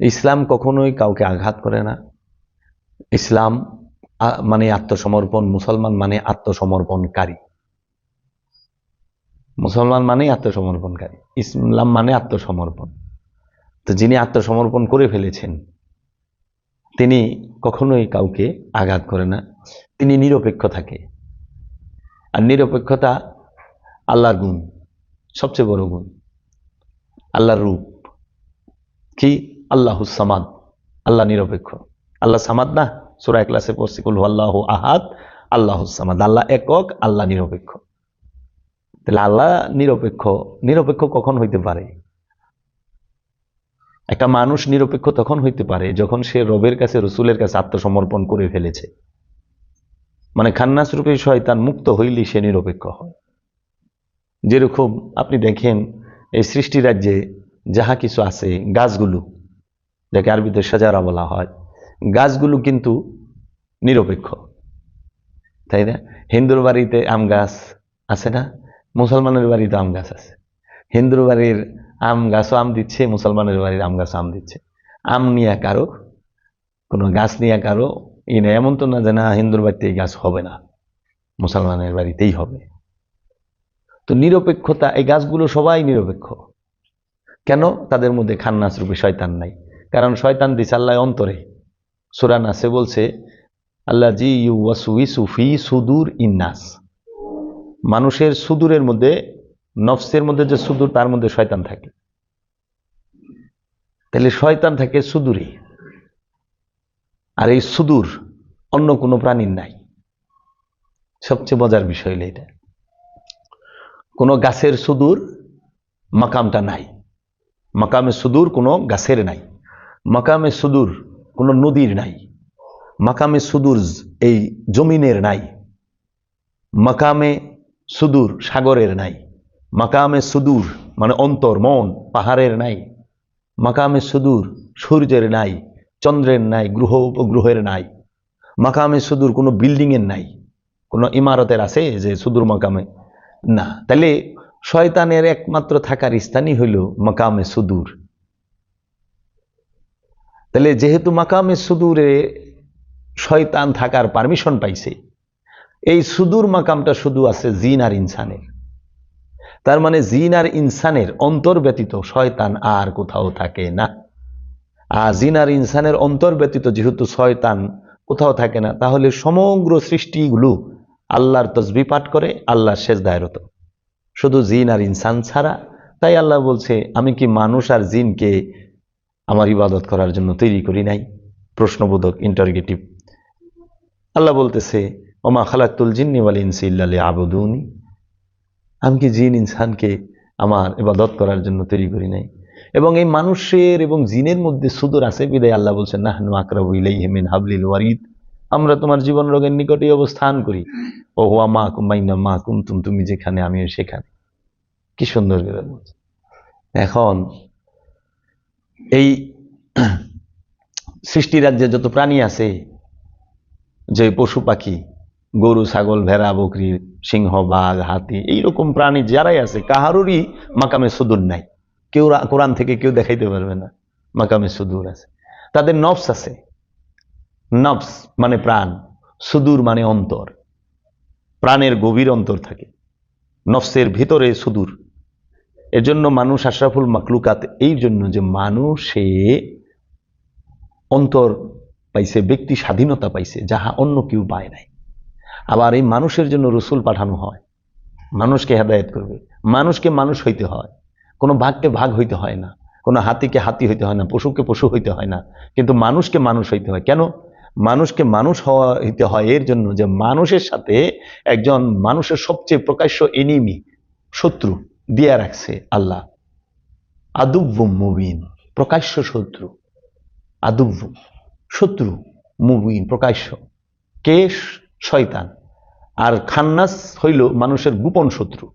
ইসলাম কখনোই কাউকে আঘাত করে না। ইসলাম মানে আত্মসমর্পণ, মুসলমান মানে আত্মসমর্পণকারী, মুসলমান মানে আত্মসমর্পণকারী, ইসলাম মানে আত্মসমর্পণ। তো যিনি আত্মসমর্পণ করে ফেলেছেন তিনি কখনোই কাউকে আঘাত করে না, তিনি নিরপেক্ষ থাকে। আর নিরপেক্ষতা আল্লাহর গুণ, সবচেয়ে বড় গুণ। আল্লাহর রূপ কি? আল্লাহুস সামাদ, আল্লাহ নিরপেক্ষ। আল্লাহ সামাদ না, সূরা ইখলাসে পড়ছি কুল হুয়াল্লাহু আহাদ আল্লাহুস সামাদ, আল্লাহ একক, আল্লাহ নিরপেক্ষ। তাহলে আল্লাহ নিরপেক্ষ, নিরপেক্ষ কখন হইতে পারে? একটা মানুষ নিরপেক্ষ তখন হইতে পারে যখন সে রবের কাছে, রসুলের কাছে আত্মসমর্পণ করে ফেলেছে। মানে খান্নাস রূপে শয়তান মুক্ত হইলে সে নিরপেক্ষ হয়। যেরকম আপনি দেখেন এই সৃষ্টি রাজ্যে যাহা কিছু আছে, গাছগুলো, যাকে আরবিতে সাজারা বলা হয়, গাছগুলো কিন্তু নিরপেক্ষ, তাই না? হিন্দুর বাড়িতে আম গাছ আছে না? মুসলমানের বাড়িতে আম গাছ আছে। হিন্দুর বাড়ির আম গাছও আম দিচ্ছে, মুসলমানের বাড়ির আম গাছও আম দিচ্ছে। আম নিয়ে কারো, কোনো গাছ নিয়ে কারো এমন তো না যে না হিন্দুর বাড়িতে এই গাছ হবে না, মুসলমানের বাড়িতেই হবে। তো নিরপেক্ষতা, এই গাছগুলো সবাই নিরপেক্ষ। কেন? তাদের মধ্যে খান্নাস রূপে শয়তান নাই। কারণ শয়তান দিছে আল্লাহ অন্তরে। সূরা নাসে বলছে আল্লাহ জি ইউওয়াসউইসু ফি সুদুর ইন্নাস, মানুষের সুদূরের মধ্যে, নফসের মধ্যে যে সুদূর, তার মধ্যে শয়তান থাকে। তাহলে শয়তান থাকে সুদূরে, আর এই সুদূর অন্য কোনো প্রাণীর নাই। সবচেয়ে মজার বিষয় হলো এটা, কোনো গাছের সুদূর মাকামটা নাই। মাকামে সুদূর কোনো গাছের নাই, মাকামে সুদূর কোনো নদীর নাই, মাকামে সুদূর এই জমিনের নাই, মাকামে সুদূর সাগরের নাই, মাকামে সুদূর মানে অন্তর, মন, পাহাড়ের নাই, মাকামে সুদূর সূর্যের নাই, চন্দ্রের নাই, গ্রহ উপগ্রহের নাই, মাকামে সুদূর কোনো বিল্ডিং এর নাই, কোনো ইমারতের আছে যে সুদূর মাকামে? না। তাহলে শয়তানের একমাত্র থাকার স্থানই হইল মাকামে সুদূর। তাহলে যেহেতু মাকামে সুদূরে শয়তান থাকার পারমিশন পাইছে, এই সুদূর মাকামটা শুধু আছে জিন আর ইনসানের। তার মানে জিন আর ইনসানের অন্তর ব্যতীত শয়তান আর কোথাও থাকে না। আর জিন আর ইনসানের অন্তর ব্যতীত যেহেতু শয়তান কোথাও থাকে না, তাহলে সমগ্র সৃষ্টিগুলো আল্লাহর তসবিহ পাঠ করে, আল্লাহর সেজদায় রত, শুধু জিন আর ইনসান ছাড়া। তাই আল্লাহ বলছে আমি কি মানুষ আর জিনকে আমার ইবাদত করার জন্য তৈরি করি নাই? প্রশ্নবোধক, ইন্টারগেটিভ। আল্লাহ বলতেছে ওমা খালাকতুল জিন্নি ওয়াল ইনসি ইল্লা লিয়াবুদুনি, আমি কি জিন ইনসানকে আমার ইবাদত করার জন্য তৈরি করি নাই? এবং এই মানুষের এবং জিনের মধ্যে সুদূর আছে বিদায় আল্লাহ বলছেন নাহনু আকরাবু ইলাইহি মিন হাবলিল ওয়ারিদ, আমরা তোমার জীবন রোগের নিকটেই অবস্থান করি। ও হুয়া মাকুম বাইনা মা কুনতুম, তুমি যেখানে আমিও সেখানে। কি সুন্দর করে বলছে। এখন এই সৃষ্টি রাজ্যে যত প্রাণী আছে, যে পশু পাখি, গরু, ছাগল, ভেড়া, বকরি, সিংহ, বাঘ, হাতি, এইরকম প্রাণী যারাই আছে, কাহারুরই মাকামে সুদূর নাই। কেউ কোরআন থেকে কেউ দেখাইতে পারবে না মাকামে সুদূর আছে। তাদের নফস আছে, নফস মানে প্রাণ, সুদূর মানে অন্তর, প্রাণের গভীর অন্তর থাকে, নফসের ভিতরে সুদূর। এজন্য মানুষ আশরাফুল মাকলুকাত, এই জন্য যে মানুষে অন্তর পাইছে, ব্যক্তি স্বাধীনতা পাইছে, যাহা অন্য কেউ পায় নাই। আবার এই মানুষের জন্য রসুল পাঠানো হয়, মানুষকে হেদায়েত করবে। মানুষকে মানুষ হইতে হয়, কোনো ভাগকে ভাগ হইতে হয় না, কোনো হাতিকে হাতি হইতে হয় না, পশুকে পশু হইতে হয় না, কিন্তু মানুষকে মানুষ হইতে হয়। কেন মানুষকে মানুষ হইতে হয়? এর জন্য যে মানুষের সাথে একজন মানুষের সবচেয়ে প্রকাশ্য এনিমি, শত্রু দিয়া রাখছে আল্লাহ, আদুব্বুম মুবিন, প্রকাশ্য শত্রু, আদুব্বু শত্রু, মুবিন প্রকাশ্য, কে? শয়তান। আর খান্নাস হইল মানুষের গোপন শত্রু।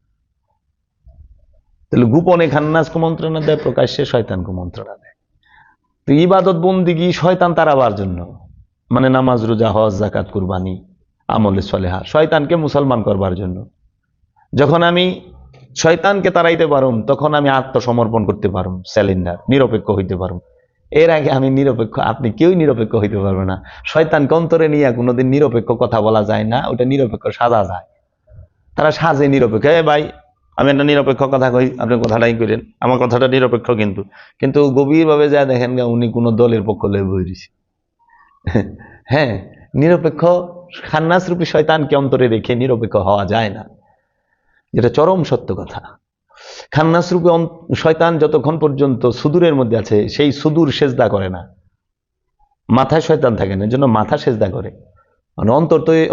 তাহলে গোপনে খান্নাস কুমন্ত্রণা দেয়, প্রকাশ্যে শয়তান কুমন্ত্রণা দেয়। তো ইবাদত বন্দিগি শয়তান তাড়াবার জন্য, মানে নামাজ, রোজা, হজ, জাকাত, কুরবানি, আমলে সলেহা, শয়তানকে মুসলমান করবার জন্য। যখন আমি শয়তানকে তাড়াইতে পারুম, তখন আমি আত্মসমর্পণ করতে পারুম, স্যালেন্ডার, নিরপেক্ষ হইতে পারুম। এর আগে আমি নিরপেক্ষ, আপনি কেউ নিরপেক্ষ হইতে পারবে না। শয়তানকে অন্তরে নিয়ে কোনোদিন নিরপেক্ষ কথা বলা যায় না, ওটা নিরপেক্ষ সাজা যায়। তারা সাজে নিরপেক্ষ। ভাই আমি একটা নিরপেক্ষ কথা কই, আপনি কথাটাই করেন, আমার কথাটা নিরপেক্ষ, কিন্তু কিন্তু গভীরভাবে যা দেখেন উনি কোনো দলের পক্ষ লয়ে বই দিছে। হ্যাঁ, নিরপেক্ষ খান্নাস রূপী শয়তানকে অন্তরে রেখে নিরপেক্ষ হওয়া যায় না, যেটা চরম সত্য কথা। খান্নাস রূপে শয়তান যতক্ষণ পর্যন্ত সুদূরের মধ্যে আছে, সেই সুদূর সেজদা করে না। মাথায় শয়তান থাকে না, জন্য মাথা সেজদা করে। মানে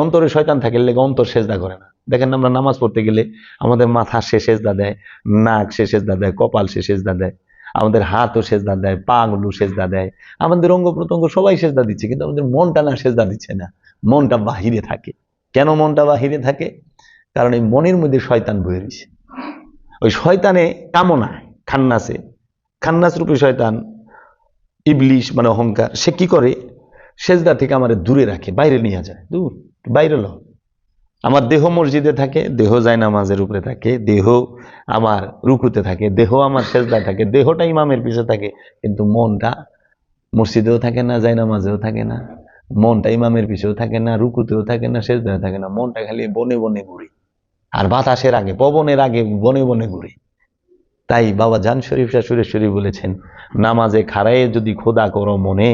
অন্তরে শয়তান থাকে লেগে অন্তর সেজদা করে না। দেখেন আমরা নামাজ পড়তে গেলে আমাদের মাথা সে সেজদা দেয়, নাক সে সেজদা দেয়, কপাল সে সেজদা দেয়, আমাদের হাতও সেজদা দেয়, পা গুলো সেজদা দেয়, আমাদের অঙ্গ প্রত্যঙ্গ সবাই সেজদা দিচ্ছে, কিন্তু আমাদের মনটা না সেজদা দিচ্ছে না, মনটা বাহিরে থাকে। কেন মনটা বাহিরে থাকে? কারণ এই মনের মধ্যে শয়তান বয়ে রয়েছে। ওই শয়তানে কামনায় খান্নাস রূপী শয়তান, ইবলিশ মানে অহংকার, সে কি করে? সেজদা থেকে আমার দূরে রাখে, বাইরে নিয়ে যায়, দূর বাইরে ল। আমার দেহ মসজিদে থাকে, দেহ যায় নামাজের উপরে থাকে, দেহ আমার রুকুতে থাকে, দেহ আমার সেজদায় থাকে, দেহটা ইমামের পিছে থাকে, কিন্তু মনটা মসজিদেও থাকে না, যায় নামাজেও থাকে না, মনটা ইমামের পিছেও থাকে না, রুকুতেও থাকে না, সেজদায় থাকে না, মনটা খালি বনে বনে ঘুরে, আর বাতাসের আগে পবনের আগে বনে বনে ঘুরে। তাই বাবা জান শরীফ শাহ সুরেশ্বরী বলেছেন, নামাজে খাড়ায়ে যদি খোদা করো মনে,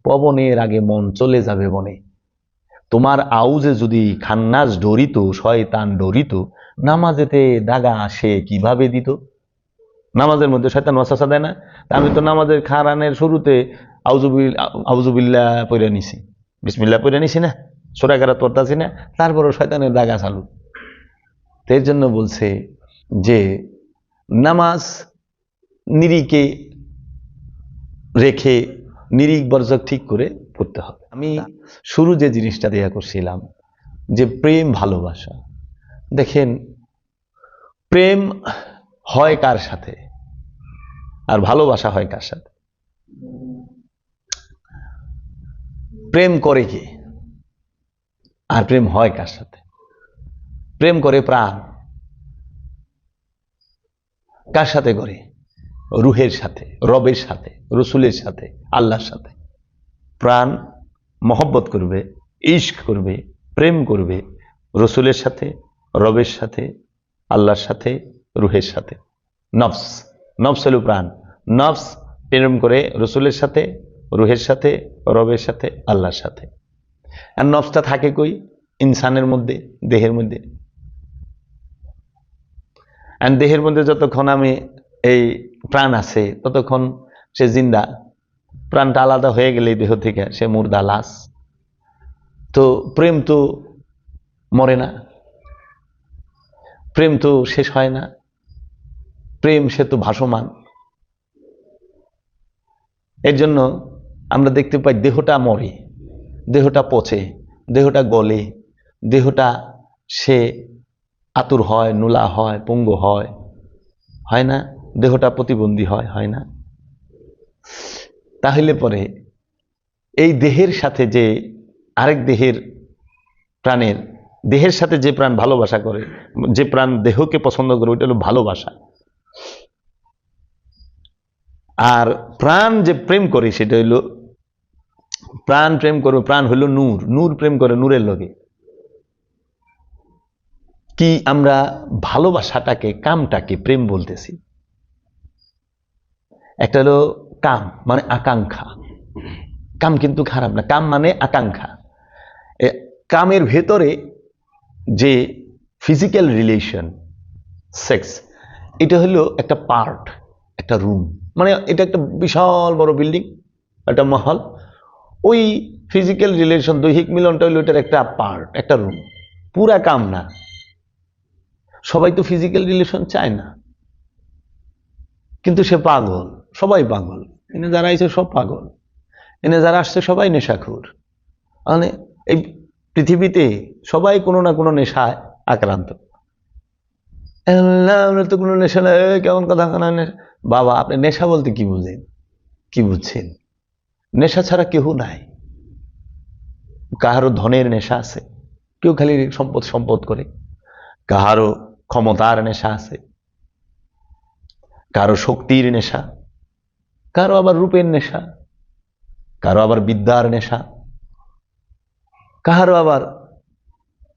পবনের আগে মন চলে যাবে বনে। তোমার আউজে যদি খান্নাস ডরিত, শয়তান ডরিত, নামাজেতে দাগা সে কিভাবে দিত? নামাজের মধ্যে শয়তান ওয়াসওয়াসা দেয় না? আমি তো নামাজের খারানের শুরুতে আউযুবিল্লাহ পড়ে নিছি, বিসমিল্লাহ পড়ে নিছি না, সূরা কারাত পড়তাছি না, তারপরও শয়তানের দাগা চালু। এর জন্য বলছে যে নামাজ নিরিকে রেখে নিরিক বর্জক ঠিক করে পড়তে হবে। আমি শুরু যে জিনিসটা দেয়া করছিলাম যে প্রেম ভালোবাসা, দেখেন প্রেম হয় কার সাথে আর ভালোবাসা হয় কার সাথে? প্রেম করে কে আর প্রেম হয় কার সাথে? প্রেম করে প্রাণ। কার সাথে করে? রুহের সাথে, রবের সাথে, রসুলের সাথে, আল্লাহর সাথে। প্রাণ মহব্বত করবে, ইশক করবে, প্রেম করবে রসুলের সাথে, রবের সাথে, আল্লাহর সাথে, রুহের সাথে। নফস, নফস হলো প্রাণ। নফস প্রেম করে রসুলের সাথে, রুহের সাথে, রবের সাথে, আল্লাহর সাথে। আর নফসটা থাকে কই? ইনসানের মধ্যে, দেহের মধ্যে। আর দেহের মধ্যে যতক্ষণ আমি এই প্রাণ আছে ততক্ষণ সে জিন্দা। প্রাণটা আলাদা হয়ে গেলে দেহ থেকে সে মুর্দা, লাশ। তো প্রেম তো মরে না, প্রেম তো শেষ হয় না, প্রেম সে তো ভাসমান। এর জন্য আমরা দেখতে পাই দেহটা মরে, দেহটা পচে, দেহটা গলে, দেহটা সে আতুর হয়, নোলা হয়, পঙ্গু হয়, হয় না? দেহটা প্রতিবন্ধী হয়, হয় না? তাহলে পরে এই দেহের সাথে যে আরেক দেহের প্রাণের, দেহের সাথে যে প্রাণ ভালোবাসা করে, যে প্রাণ দেহকে পছন্দ করে, ওইটা হলো ভালোবাসা। আর প্রাণ যে প্রেম করে সেটা হইলো, প্রাণ প্রেম করবে, প্রাণ হইলো নূর, নূর প্রেম করে নূরের লগে। কি আমরা ভালোবাসাটাকে, কামটাকে প্রেম বলতেছি। একটা হলো কাম মানে আকাঙ্ক্ষা, কাম কিন্তু খারাপ না, কাম মানে আকাঙ্ক্ষা। কামের ভেতরে যে ফিজিক্যাল রিলেশন, সেক্স, এটা হলো একটা পার্ট, একটা রুম। মানে এটা একটা বিশাল বড় বিল্ডিং, একটা মহল। ওই ফিজিক্যাল রিলেশন, দৈহিক মিলনটা হলো এটার একটা পার্ট, একটা রুম, পুরা কাম না। সবাই তো ফিজিক্যাল রিলেশন চায় না, কিন্তু সে পাগল, সবাই পাগল। এনে যারা আইছে সব পাগল, এনে যারা আসছে সবাই নেশাখোর। মানে এই পৃথিবীতে সবাই কোনো না কোনো নেশায় আক্রান্ত। আমরা তো কোনো নেশা নাই, কেমন কথা। বাবা, আপনি নেশা বলতে কি বুঝেন? কি বুঝছেন? নেশা ছাড়া কেউ নাই। কাহারও ধনের নেশা আছে, কেউ খালি সম্পদ সম্পদ করে। কাহারও ক্ষমতার নেশা আছে, কারো শক্তির নেশা, কারো আবার রূপের নেশা, কারো আবার বিদ্যার নেশা, কাহারও আবার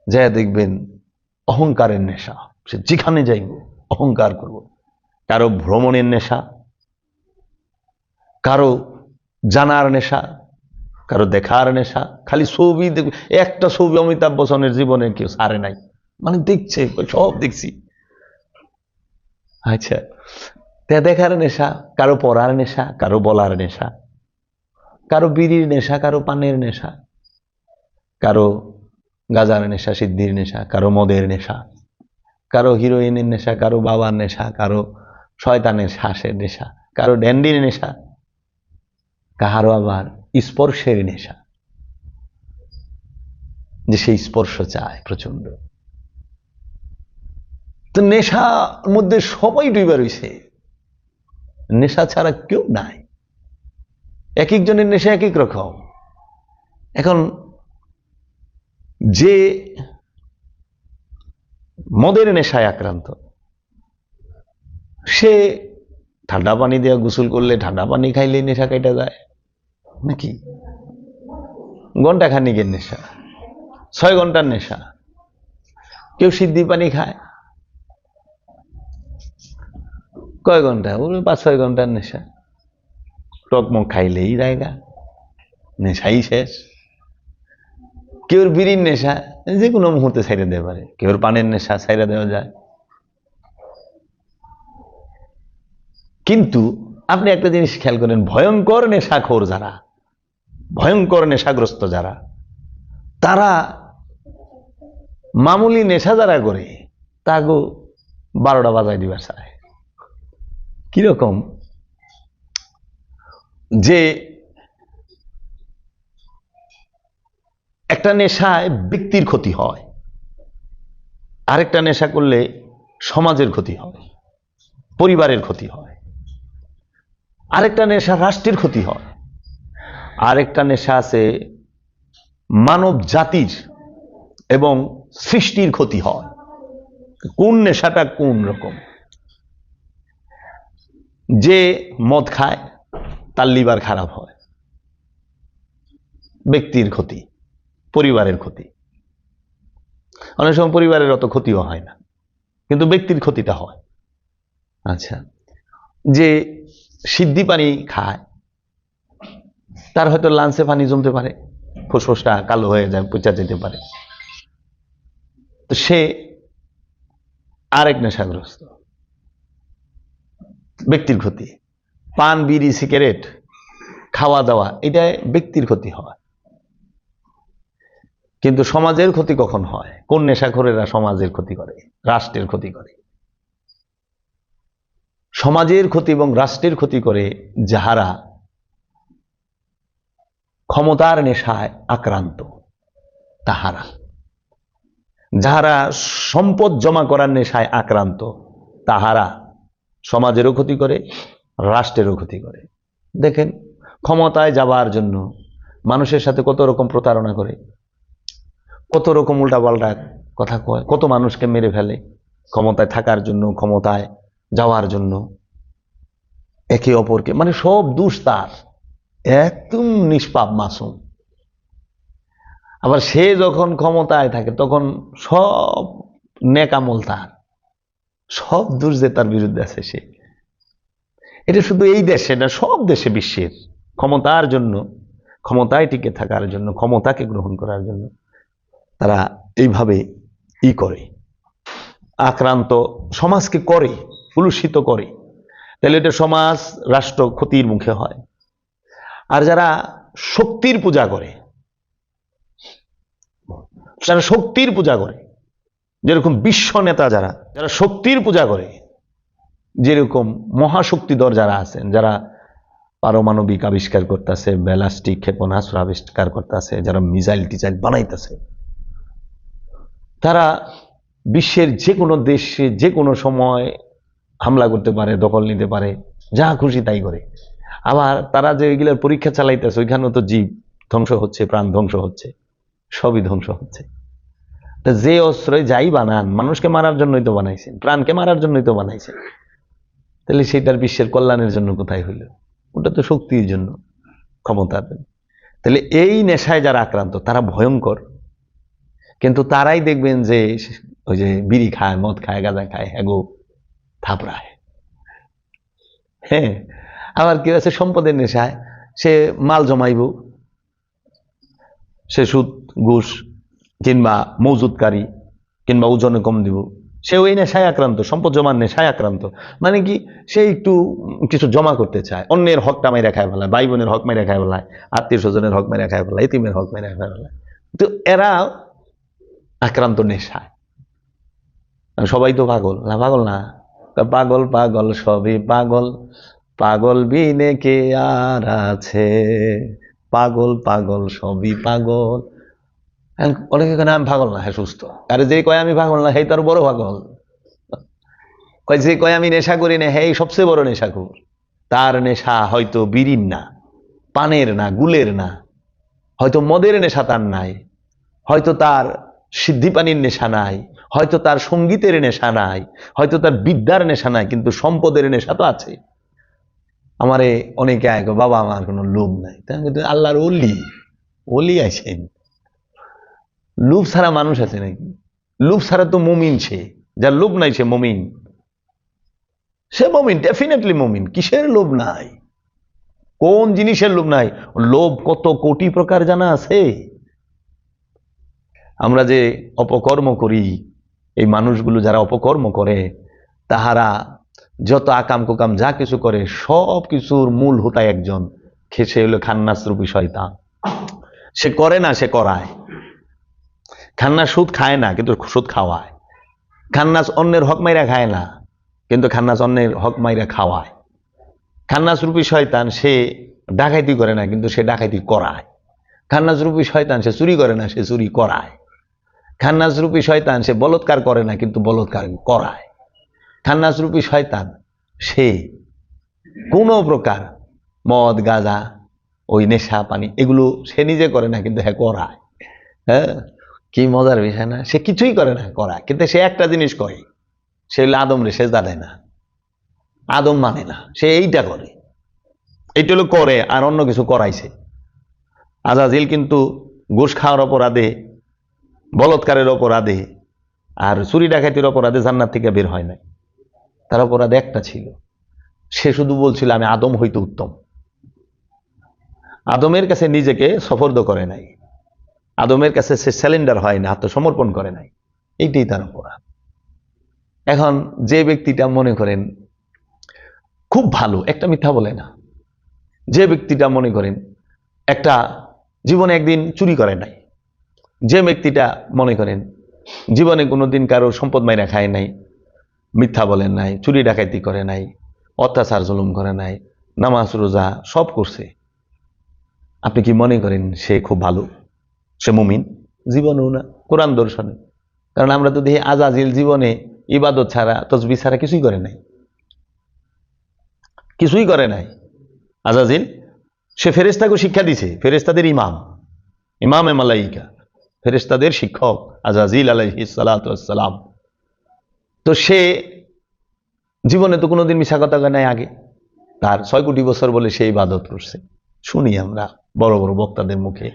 যা দেখবেন অহংকারের নেশা, সে যেখানে যাইব অহংকার করব। কারো ভ্রমণের নেশা, কারো জানার নেশা, কারো দেখার নেশা, খালি ছবি দেখবে। একটা ছবি অমিতাভ বচ্চনের জীবনে কেউ ছাড়ে নাই, মানে দেখছে, সব দেখছি। আচ্ছা, দেখার নেশা, কারো পড়ার নেশা, কারো বলার নেশা, কারো বিড়ির নেশা, কারো পানের নেশা, কারো গাজার নেশা, সিদ্ধির নেশা, কারো মদের নেশা, কারো হিরোইনের নেশা, কারো বাবার নেশা, কারো শয়তানের শ্বাসের নেশা, কারো ড্যান্ডির নেশা, কাহারও আবার স্পর্শের নেশা, যে সেই স্পর্শ চায় প্রচন্ড। তো নেশার মধ্যে সবাই ডুবে রয়েছে, নেশা ছাড়া কেউ নাই। এক একজনের নেশা এক এক রকম। এখন যে মদের নেশায় আক্রান্ত, সে ঠান্ডা পানি দিয়ে গোসল করলে, ঠান্ডা পানি খাইলে নেশা কেটে যায় নাকি? ঘন্টা খানিকের নেশা, 6 ঘন্টার নেশা। কেউ সিদ্ধি পানি খায় কয় ঘন্টা? 5-6 ঘন্টার নেশা। টকমক খাইলেই জায়গা, নেশাই শেষ। কেউ বিড়ির নেশা যে কোনো মুহূর্তে ছাইড়ে দেওয়া পারে, কেউ পানের নেশা ছাইড়ে দেওয়া যায়। কিন্তু আপনি একটা জিনিস খেয়াল করেন, ভয়ঙ্কর নেশাখোর যারা, ভয়ঙ্কর নেশাগ্রস্ত যারা, তারা মামুলি নেশা যারা করে তাগো 12টা বাজায় দিবার চায়। কিরকম? যে একটা নেশায় ব্যক্তির ক্ষতি হয়, আরেকটা নেশা করলে সমাজের ক্ষতি হয়, পরিবারের ক্ষতি হয়, আরেকটা নেশা রাষ্ট্রের ক্ষতি হয়, আরেকটা নেশা আছে মানব জাতির এবং সৃষ্টির ক্ষতি হয়। কোন নেশাটা কোন রকম? যে মদ খায় তার লিভার খারাপ হয়, ব্যক্তির ক্ষতি, পরিবারের ক্ষতি। অনেক সময় পরিবারের অত ক্ষতিও হয় না, কিন্তু ব্যক্তির ক্ষতিটা হয়। আচ্ছা, যে সিদ্ধি পানি খায় তার হয়তো লাঞ্চে পানি জমতে পারে, ফুসফুসটা কালো হয়ে যায়, পচা যেতে পারে, তো সে আরেক নেশাগ্রস্ত, ব্যক্তির ক্ষতি। পান, বিড়ি, সিগারেট খাওয়া দাওয়া, এটা ব্যক্তির ক্ষতি হয়, কিন্তু সমাজের ক্ষতি কখন হয়? কোন নেশাখোরেরা সমাজের ক্ষতি করে, রাষ্ট্রের ক্ষতি করে। সমাজের ক্ষতি এবং রাষ্ট্রের ক্ষতি করে যাহারা ক্ষমতার নেশায় আক্রান্ত, তাহারা। যাহারা সম্পদ জমা করার নেশায় আক্রান্ত, তাহারা সমাজেরও ক্ষতি করে, রাষ্ট্রেরও ক্ষতি করে। দেখেন, ক্ষমতায় যাবার জন্য মানুষের সাথে কত রকম প্রতারণা করে, কত রকম উল্টাপাল্টা কথা কয়, কত মানুষকে মেরে ফেলে ক্ষমতায় থাকার জন্য, ক্ষমতায় যাওয়ার জন্য। একে অপরকে, মানে সব দোষ তার, একদম নিষ্পাপ মাসুম। আবার সে যখন ক্ষমতায় থাকে তখন সব নেকামল তার, সব দোষ যে তার বিরুদ্ধে আছে সে। এটা শুধু এই দেশে না, সব দেশে, বিশ্বের ক্ষমতার জন্য, ক্ষমতায় টিকে থাকার জন্য, ক্ষমতাকে গ্রহণ করার জন্য তারা এইভাবে করে, আক্রান্ত সমাজকে করে, কলুষিত করে। তাহলে এটা সমাজ, রাষ্ট্র ক্ষতির মুখে হয়। আর যারা শক্তির পূজা করে, যারা শক্তির পূজা করে, যেরকম বিশ্ব নেতা যারা, যারা শক্তির পূজা করে, যেরকম মহাশক্তিধর যারা আছেন, যারা পারমাণবিক আবিষ্কার করতেছে, ব্যালাস্টিক ক্ষেপণাস্ত্র আবিষ্কার করতেছে, যারা মিসাইল টিসাইল বানাইতেছে, তারা বিশ্বের যে কোনো দেশে যে কোনো সময় হামলা করতে পারে, দখল নিতে পারে, যা খুশি তাই করে। আবার তারা যে এগুলোর পরীক্ষা চালাইতেছে, ওইখানেও তো জীব ধ্বংস হচ্ছে, প্রাণ ধ্বংস হচ্ছে, সবই ধ্বংস হচ্ছে। তা যে অস্ত্র যাই বানান, মানুষকে মারার জন্যই তো বানাইছেন, প্রাণকে মারার জন্যই তো বানাইছেন, তাহলে সেটার বিশ্বের কল্যাণের জন্য কোথায় হইল? ওটা তো শক্তির জন্য, ক্ষমতার জন্য। তাহলে এই নেশায় যারা আক্রান্ত তারা ভয়ঙ্কর, কিন্তু তারাই দেখবেন যে ওই যে বিড়ি খায়, মদ খায়, গাঁজা খায়, হ্যাগো থাপড়ায়। হ্যাঁ, আবার কেউ আছে সম্পদের নেশায়, সে মাল জমাইব, সে সুদ ঘুষ কিংবা মজুদকারী কিংবা ওজনে কম দিব, সে ওই নেশায় আক্রান্ত, সম্পদ জমার নেশায় আক্রান্ত। মানে কি, সে একটু কিছু জমা করতে চায়, অন্যের হকটা মাইরা খায় ফেলায়, ভাই বোনের হক মাইরা খায় ফেলায়, আত্মীয় স্বজনের হক মাইরা খায় ফেলায়, এতিমের হক মাইরা খায় ফেলায়। তো এরা আক্রান্ত নেশায়। সবাই তো পাগল না, পাগল না, পাগল পাগল সবই পাগল, পাগল বিনে কে আর আছে, পাগল পাগল সবই পাগল। অনেকে কেন আমি পাগল না, হ্যাঁ সুস্থ। আরে যে কয় আমি পাগল না, হে তার বড় পাগল। কয় যে কয় আমি নেশা করি না, হে সবচেয়ে বড় নেশাখোর। তার নেশা হয়তো বিড়ির না, পানের না, গুলের না, হয়তো মদের নেশা তার নাই, হয়তো তার সিদ্ধিপানির নেশা নাই, হয়তো তার সঙ্গীতের নেশা নাই, হয়তো তার বিদ্যার নেশা নাই, কিন্তু সম্পদের নেশা তো আছে। আমারে অনেকে আয়, বাবা আমার কোনো লোভ নাই। কিন্তু আল্লাহর ওলি, ওলি আছেন। লোভ ছাড়া মানুষ আছে নাকি? লোভ ছাড়া তো মুমিন সে, যার লোভ নাই সে মুমিন, সে মুমিন, ডেফিনেটলি মুমিন। কিসের লোভ নাই? কোন জিনিসের লোভ নাই? লোভ কত কোটি প্রকার জানা আছে। আমরা যে অপকর্ম করি, এই মানুষগুলো যারা অপকর্ম করে, তাহারা যত আকাম কুকাম যা কিছু করে, সব কিছুর মূল হোতা একজন, সে হলো খান্নাস রূপী শয়তান। সে করে না, সে করায়। খান্নাস সুদ খায় না, কিন্তু সুদ খাওয়ায়। খান্নাস অন্যের হক মাইরা খায় না, কিন্তু খান্নাস অন্যের হক মাইরা খাওয়ায়। খান্নাস রূপী শয়তান সে ডাকাইতি করে না, কিন্তু সে ডাকাইতি করায়। খান্নাস রূপী শয়তান সে চুরি করে না, সে চুরি করায়। খান্নাস রূপী শয়তান সে বলৎকার করে না, কিন্তু বলৎকার করায়। খান্নাস রূপী শয়তান সে কোনো প্রকার মদ গাঁজা ওই নেশা পানি এগুলো সে নিজে করে না, কিন্তু হ্যাঁ করায়। হ্যাঁ, কি মজার বিষয় না? সে কিছুই করে না, করায়। কিন্তু সে একটা জিনিস করে, সে হলো আদম রে সেজদা দেয় না, আদম মানে না, সে এইটা করে। এইটা হলো করে, আর অন্য কিছু করাইছে। আজাজিল কিন্তু ঘুষ খাওয়ার অপরাধে, বলৎকারের অপরাধে আর চুরি ডাকাতির অপরাধে জান্নাত থেকে বের হয় নাই। তার অপরাধ একটা ছিল, সে শুধু বলছিল আমি আদম হইতে উত্তম। আদমের কাছে নিজেকে সফর্দ করে নাই, আদমের কাছে সে স্যালেন্ডার হয় না, আত্মসমর্পণ করে নাই। এইটাই তার অপরাধ। এখন যে ব্যক্তিটা মনে করেন খুব ভালো, একটা মিথ্যা বলে না, যে ব্যক্তিটা মনে করেন একটা জীবনে একদিন চুরি করে নাই, যে ব্যক্তিটা মনে করেন জীবনে কোনোদিন কারো সম্পদ মাইরা খায় নাই, মিথ্যা বলেন নাই, চুরি ডাকাতি করে নাই, অত্যাচার জুলুম করে নাই, নামাজ রোজা সব করছে, আপনি কি মনে করেন সে খুব ভালো? সে মুমিন? জীবনেও না, কোরআন দর্শনে। কারণ আমরা তো দেখি আজাজিল জীবনে ইবাদত ছাড়া, তসবিহ ছাড়া কিছুই করে নাই, কিছুই করে নাই। আজাজিল সে ফেরেশতাকে শিক্ষা দিছে, ফেরেশতাদের ইমাম, ইমামে মালাইকা, ফেরেশতাদের শিক্ষক আজাজিল আলাইহিস সালাতু ওয়াস সালাম। তো সে জীবনে তো কোনোদিন মিছা কথা কয় নাই আগে, তার 6 কোটি বছর বলে সে ইবাদত করছে, শুনি আমরা বড় বড় বক্তাদের মুখে।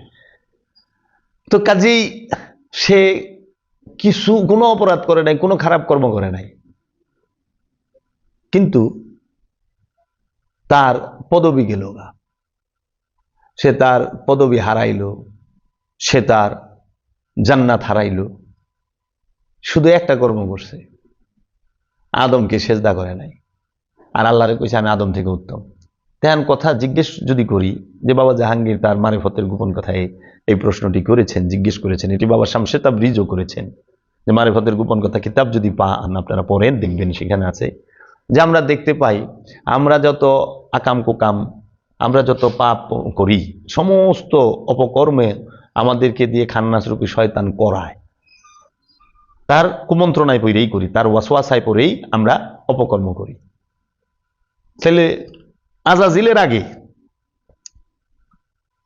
তো কাজেই সে কিছু কোনো অপরাধ করে নাই, কোনো খারাপ কর্ম করে নাই, কিন্তু তার পদবি গেল না, সে তার পদবি হারাইল, সে তার জান্নাত হারাইল, শুধু একটা কর্ম করছে, আদমকে সেজদা করে নাই। আর আল্লাহরে কইছে আমি আদম থেকে উত্তম। তেমন কথা জিজ্ঞেস যদি করি যে বাবা জাহাঙ্গীর তার মারিফতের গোপন কথায় এই প্রশ্নটি করেছেন, জিজ্ঞেস করেছেন, এটি বাবা শামসে তাবরিজও করেছেন, যে মারিফতের গোপন কথা কিতাব যদি পান আপনারা পড়েন, দেখবেন সেখানে আছে যে আমরা দেখতে পাই আমরা যত আকাম কুকাম, আমরা যত পাপ করি, সমস্ত অপকর্মে আমাদেরকে দিয়ে খান্নাস রূপী শয়তান করায়, তার কুমন্ত্রণায় পড়েই করি, তার ওয়াসওয়াসায় পড়েই আমরা অপকর্ম করি। তাহলে আজাজিলের আগে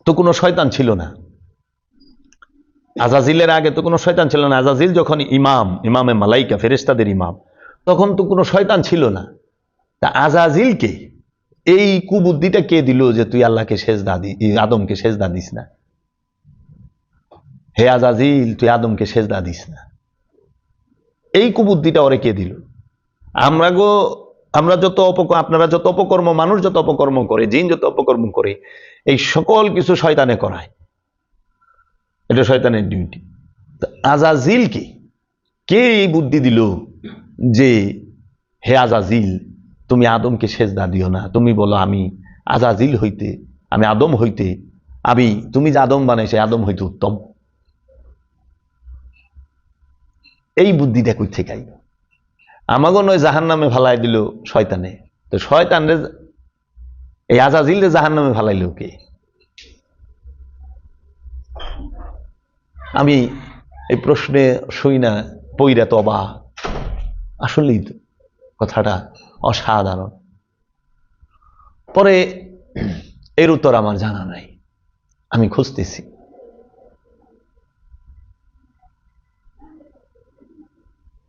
তো কোনো শয়তান ছিল না, আজাজিলের আগে তো কোনো শয়তান ছিল না। আজাজিল যখন ইমামে মালাইকা, ফেরেশতাদের ইমাম, তখন তো কোনো শয়তান ছিল না। তা আজাজিলকে এই কুবুদ্ধিটা কে দিল যে তুই আল্লাহকে সেজদা আদমকে সেজদা দিস না? হে আজাজিল, তুই আদমকে সেজদা দিস না, এই কুবুদ্ধিটা ওরে কে দিল? আমরা যত আপনারা যত অপকর্ম, মানুষ যত অপকর্ম করে, জিন যত অপকর্ম করে, এই সকল কিছু শয়তানে করায়। এটা শয়তানের ডিউটি। আজাজিল কে এই বুদ্ধি দিল যে হে আজাজিল, তুমি আদমকে সেজদা দিও না, তুমি বলো আমি আজাজিল হইতে, আমি আদম হইতে, তুমি যে আদম বানাইছে আদম হইতে উত্তম? এই বুদ্ধিটা কই থেকে আইল? আমাগো নয় জাহান্নামে ফালাই দিল শয়তানে, তো শয়তানরে এই আজাজিল রে জাহান্নামে ফালাইল কে? আমি এই প্রশ্নে শুই না পইরা তো অবাক। আসলেই তো কথাটা অসাধারণ। পরে এর উত্তর আমার জানা নাই, আমি খুঁজতেছি।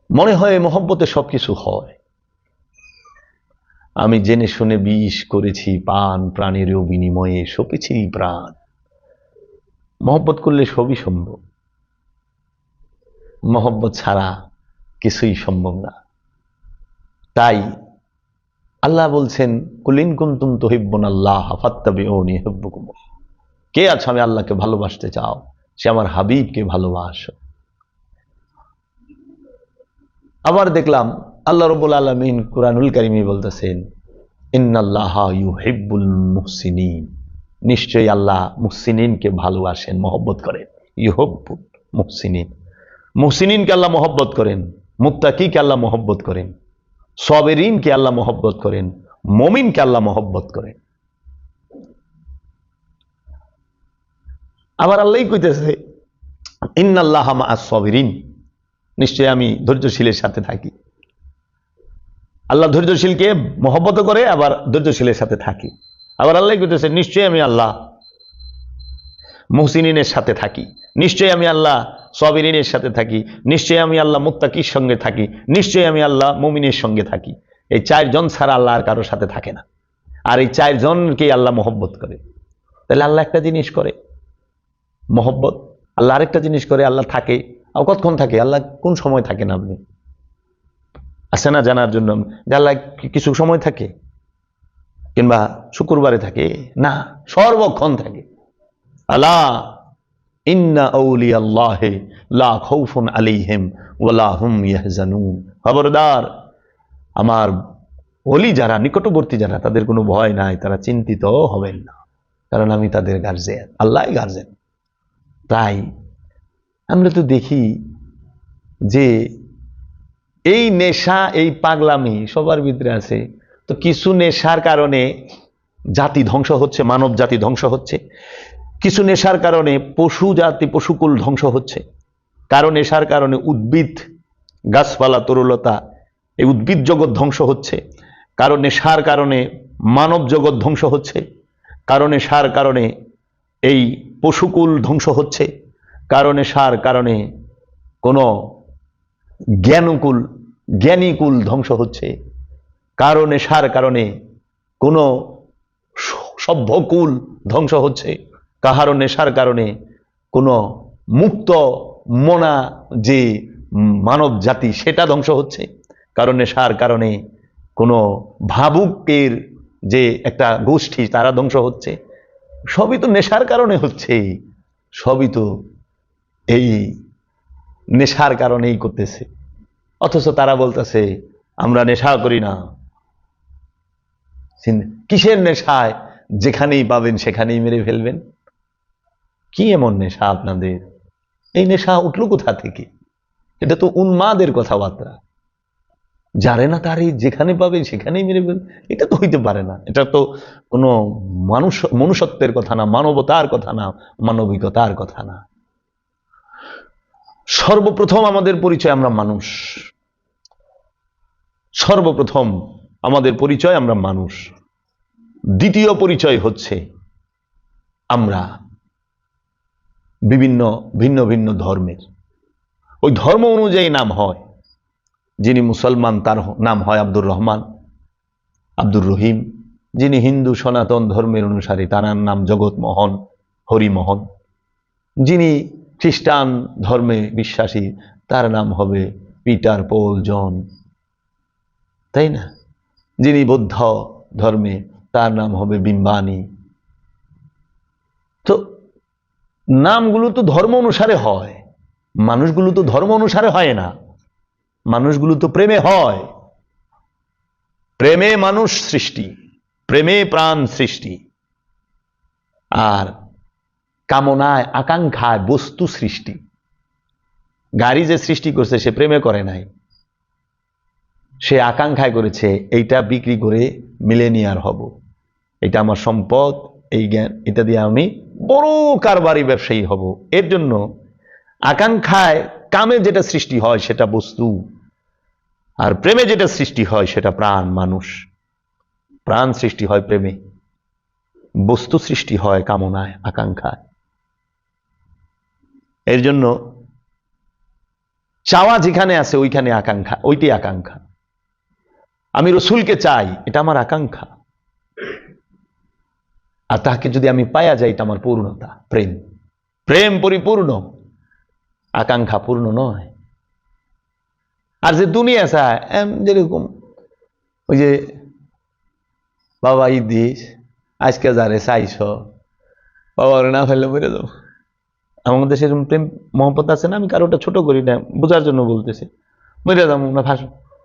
মনে হয় মহব্বতে সবকিছু হয়। আমি জেনে শুনে বিষ করেছি পান, প্রাণেরও বিনিময়ে সপেছি প্রাণ। মহব্বত করলে সবই সম্ভব, মহব্বত ছাড়া কিছুই সম্ভব না। তাই আল্লাহ বলছেন, কুলিন কুনতুম তুহিব্বুনাল্লাহ ফাত্তাবিউনি ইউহিব্বুকুম। কে আছো আমি আল্লাহকে ভালোবাসতে চাও, সে আমার হাবিবকে ভালোবাসো। আবার দেখলাম আল্লাহ রাব্বুল আলামিন কুরআনুল কারীমে বলতেছেন, ইন্নাল্লাহা ইউহিব্বুল মুহসিনিন, নিশ্চয়ই আল্লাহ মুহসিনিনকে ভালোবাসেন, মহব্বত করেন। ইউহিব্বুল মুহসিনিন, মুহসিনিনকে আল্লাহ মহব্বত করেন, মুত্তাকিকে আল্লাহ মহব্বত করেন, সাবিরিনকে আল্লাহ মহব্বত করেন, মুমিনকে আল্লাহ মহব্বত করেন। আবার আল্লাহই কইতেছে, ইন্নাল্লাহা মাআস সাবিরিন, নিশ্চয়ই আমি ধৈর্যশীলের সাথে থাকি। আল্লাহ ধৈর্যশীলকে মহব্বত করে, আবার ধৈর্যশীলের সাথে থাকি। আবার আল্লাহ কইতেছে, নিশ্চয়ই আমি আল্লাহ মুহসিনিনের সাথে থাকি, নিশ্চয়ই আমি আল্লাহ সাবিরিনের সাথে থাকি, নিশ্চয়ই আমি আল্লাহ মুত্তাকির সঙ্গে থাকি, নিশ্চয়ই আমি আল্লাহ মুমিনের সঙ্গে থাকি। এই চারজন ছাড়া আল্লাহ আর কারোর সাথে থাকে না, আর এই চারজনকে আল্লাহ মহব্বত করে। তাহলে আল্লাহ একটা জিনিস করে মহব্বত, আল্লাহ আরেকটা জিনিস করে আল্লাহ থাকে। আর কতক্ষণ থাকে আল্লাহ? কোন সময় থাকে না আপনি আছে না জানার জন্য যে আল্লাহ কিছু সময় থাকে, কিংবা শুক্রবারে থাকে না, সর্বক্ষণ থাকে। আলা ইন্না আউলিয়াল্লাহি লা খাউফুন আলাইহিম ওয়ালা হুম ইয়াহজানুন। খবরদার, আমার ওলি যারা, নিকটবর্তী যারা, তাদের কোনো ভয় নাই, তারা চিন্তিত হবেন না, কারণ আমি তাদের গার্জিয়ান, আল্লাহই গার্জিয়ান। তাই আমরা তো দেখি যে এই নেশা, এই পাগলামি সবার ভিতরে আছে। তো কিছু নেশার কারণে জাতি ধ্বংস হচ্ছে, মানব জাতি ধ্বংস হচ্ছে। কিছু নেশার কারণে পশু জাতি, পশুকুল ধ্বংস হচ্ছে। কারণ নেশার কারণে উদ্ভিদ, গাছপালা, তরুলতা, এই উদ্ভিদ জগৎ ধ্বংস হচ্ছে। কারণ নেশার কারণে মানব জগৎ ধ্বংস হচ্ছে। কারণ নেশার কারণে এই পশুকুল ধ্বংস হচ্ছে। কারণ নেশার কারণে কোনো জ্ঞানকুল, জ্ঞানীকুল ধ্বংস হচ্ছে। কারণ নেশার কারণে কোনো সভ্যকুল ধ্বংস হচ্ছে। কাহারও নেশার কারণে কোনো মুক্ত মনা যে মানব জাতি, সেটা ধ্বংস হচ্ছে। কারণ নেশার কারণে কোনো ভাবুকের যে একটা গোষ্ঠী, তারা ধ্বংস হচ্ছে। সবই তো নেশার কারণে হচ্ছে, সবই তো এই নেশার কারণেই করতেছে। অথচ তারা বলতেছে আমরা নেশা করি না। কিসের নেশায়? যেখানেই পাবেন সেখানেই মেরে ফেলবেন। কি এমন নেশা আপনাদের? এই নেশা উঠলো কোথা থেকে? এটা তো উন্মাদের কথাবার্তা। জানে না তারই যেখানে পাবে সেখানেই মেরে ফেলবে, এটা তো হইতে পারে না। এটা তো কোনো মনুষ্যত্বের কথা না, মানবতার কথা না, মানবিকতার কথা না। সর্বপ্রথম আমাদের পরিচয় আমরা মানুষ। সর্বপ্রথম আমাদের পরিচয় আমরা মানুষ। দ্বিতীয় পরিচয় হচ্ছে আমরা বিভিন্ন ভিন্ন ভিন্ন ধর্মের। ওই ধর্ম অনুযায়ী নাম হয়। যিনি মুসলমান তার নাম হয় আব্দুর রহমান, আব্দুর রহিম, যিনি হিন্দু সনাতন ধর্মের অনুসারী তার নাম জগৎমোহন হরিমোহন, যিনি খ্রিস্টান ধর্মে বিশ্বাসী তার নাম হবে পিটার পল জন, তাই না? যিনি বৌদ্ধ ধর্মে তার নাম হবে বিম্বানি। তো নামগুলো তো ধর্ম অনুসারে হয়, মানুষগুলো তো ধর্ম অনুসারে হয় না, মানুষগুলো তো প্রেমে হয়। প্রেমে মানুষ সৃষ্টি, প্রেমে প্রাণ সৃষ্টি, আর কামনায় আকাঙ্ক্ষায় বস্তু সৃষ্টি। গাড়ি যে সৃষ্টি করছে সে প্রেমে করে নাই, সে আকাঙ্ক্ষায় করেছে এইটা বিক্রি করে মিলেনিয়ার হব, এটা আমার সম্পদ, এই জ্ঞান, এটা দিয়ে আমি বড় কারবারি ব্যবসায়ী হব। এর জন্য আকাঙ্ক্ষায় কামে যেটা সৃষ্টি হয় সেটা বস্তু, আর প্রেমে যেটা সৃষ্টি হয় সেটা প্রাণ, মানুষ। প্রাণ সৃষ্টি হয় প্রেমে, বস্তু সৃষ্টি হয় কামনায় আকাঙ্ক্ষায়। এর জন্য চাওয়া যেখানে আছে ওইখানে আকাঙ্ক্ষা, ওইটাই আকাঙ্ক্ষা। আমি রসুলকে চাই, এটা আমার আকাঙ্ক্ষা, আর তাকে যদি আমি পায়া যাই এটা আমার পূর্ণতা। প্রেম, প্রেম পরিপূর্ণ, আকাঙ্ক্ষা পূর্ণ নয়। আর যে দুনিয়া চায়, যেরকম ওই যে বাবা ইদিস আজকে যারে চাইছ বাবা না ফেললে মরে যাবো, আমার মধ্যে সেরকম প্রেম মহব্বত আছে না? আমি কারোটা ছোট করি না, বোঝার জন্য বলতেছি। মরে যাবো না ফাঁস,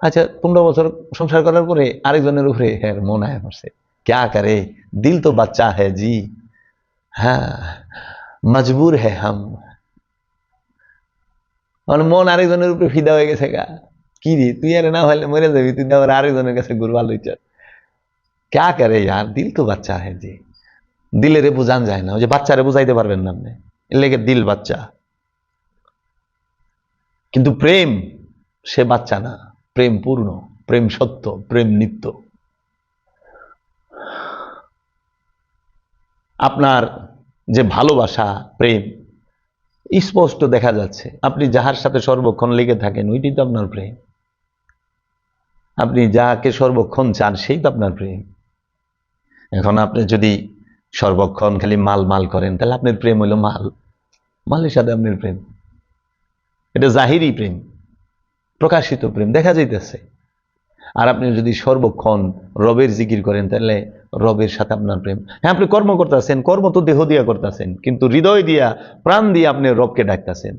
আচ্ছা 15 বছর সংসার করার পরে আরেকজনের উপরে হ্যাঁ মন আয় পড়ছে, ক্যা করে, দিল তো বাচ্চা হ্যাঁ জি, হ্যাঁ মজবুর হ্যাঁ হাম। মন আরেকজনের উপরে ফিদা হয়ে গেছে গা, কি রে তুই আরে না হলে মরে যাবি, তুই আবার আরেকজনের কাছে ঘুরবা লইছ, ক্যা করে यार, দিল তো বাচ্চা হ্যাঁ জি। দিলেরে বোঝান যায় না, ওই যে বাচ্চারে বুঝাইতে পারবেন না আপনি, এর লেগে দিল বাচ্চা। কিন্তু প্রেম সে বাচ্চা না, প্রেম পূর্ণ, প্রেম সত্য, প্রেম নিত্য। আপনার যে ভালোবাসা প্রেম স্পষ্ট দেখা যাচ্ছে, আপনি যাহার সাথে সর্বক্ষণ লেগে থাকেন ওইটি তো আপনার প্রেম, আপনি যাকে সর্বক্ষণ চান সেই তো আপনার প্রেম। এখন আপনি যদি সর্বক্ষণ খালি মাল মাল করেন তাহলে আপনার প্রেম হইল মাল, মালের সাথে আপনার প্রেম, এটা জাহিরি প্রেম, প্রকাশিত প্রেম দেখা যাইতেছে। আর আপনি যদি সর্বক্ষণ রবের জিকির করেন তাহলে রবের সাথে আপনার প্রেম। হ্যাঁ আপনি কর্ম করতেছেন, কর্ম তো দেহ দিয়া করতেছেন, কিন্তু হৃদয় দিয়া প্রাণ দিয়ে আপনি রবকে ডাকতেছেন।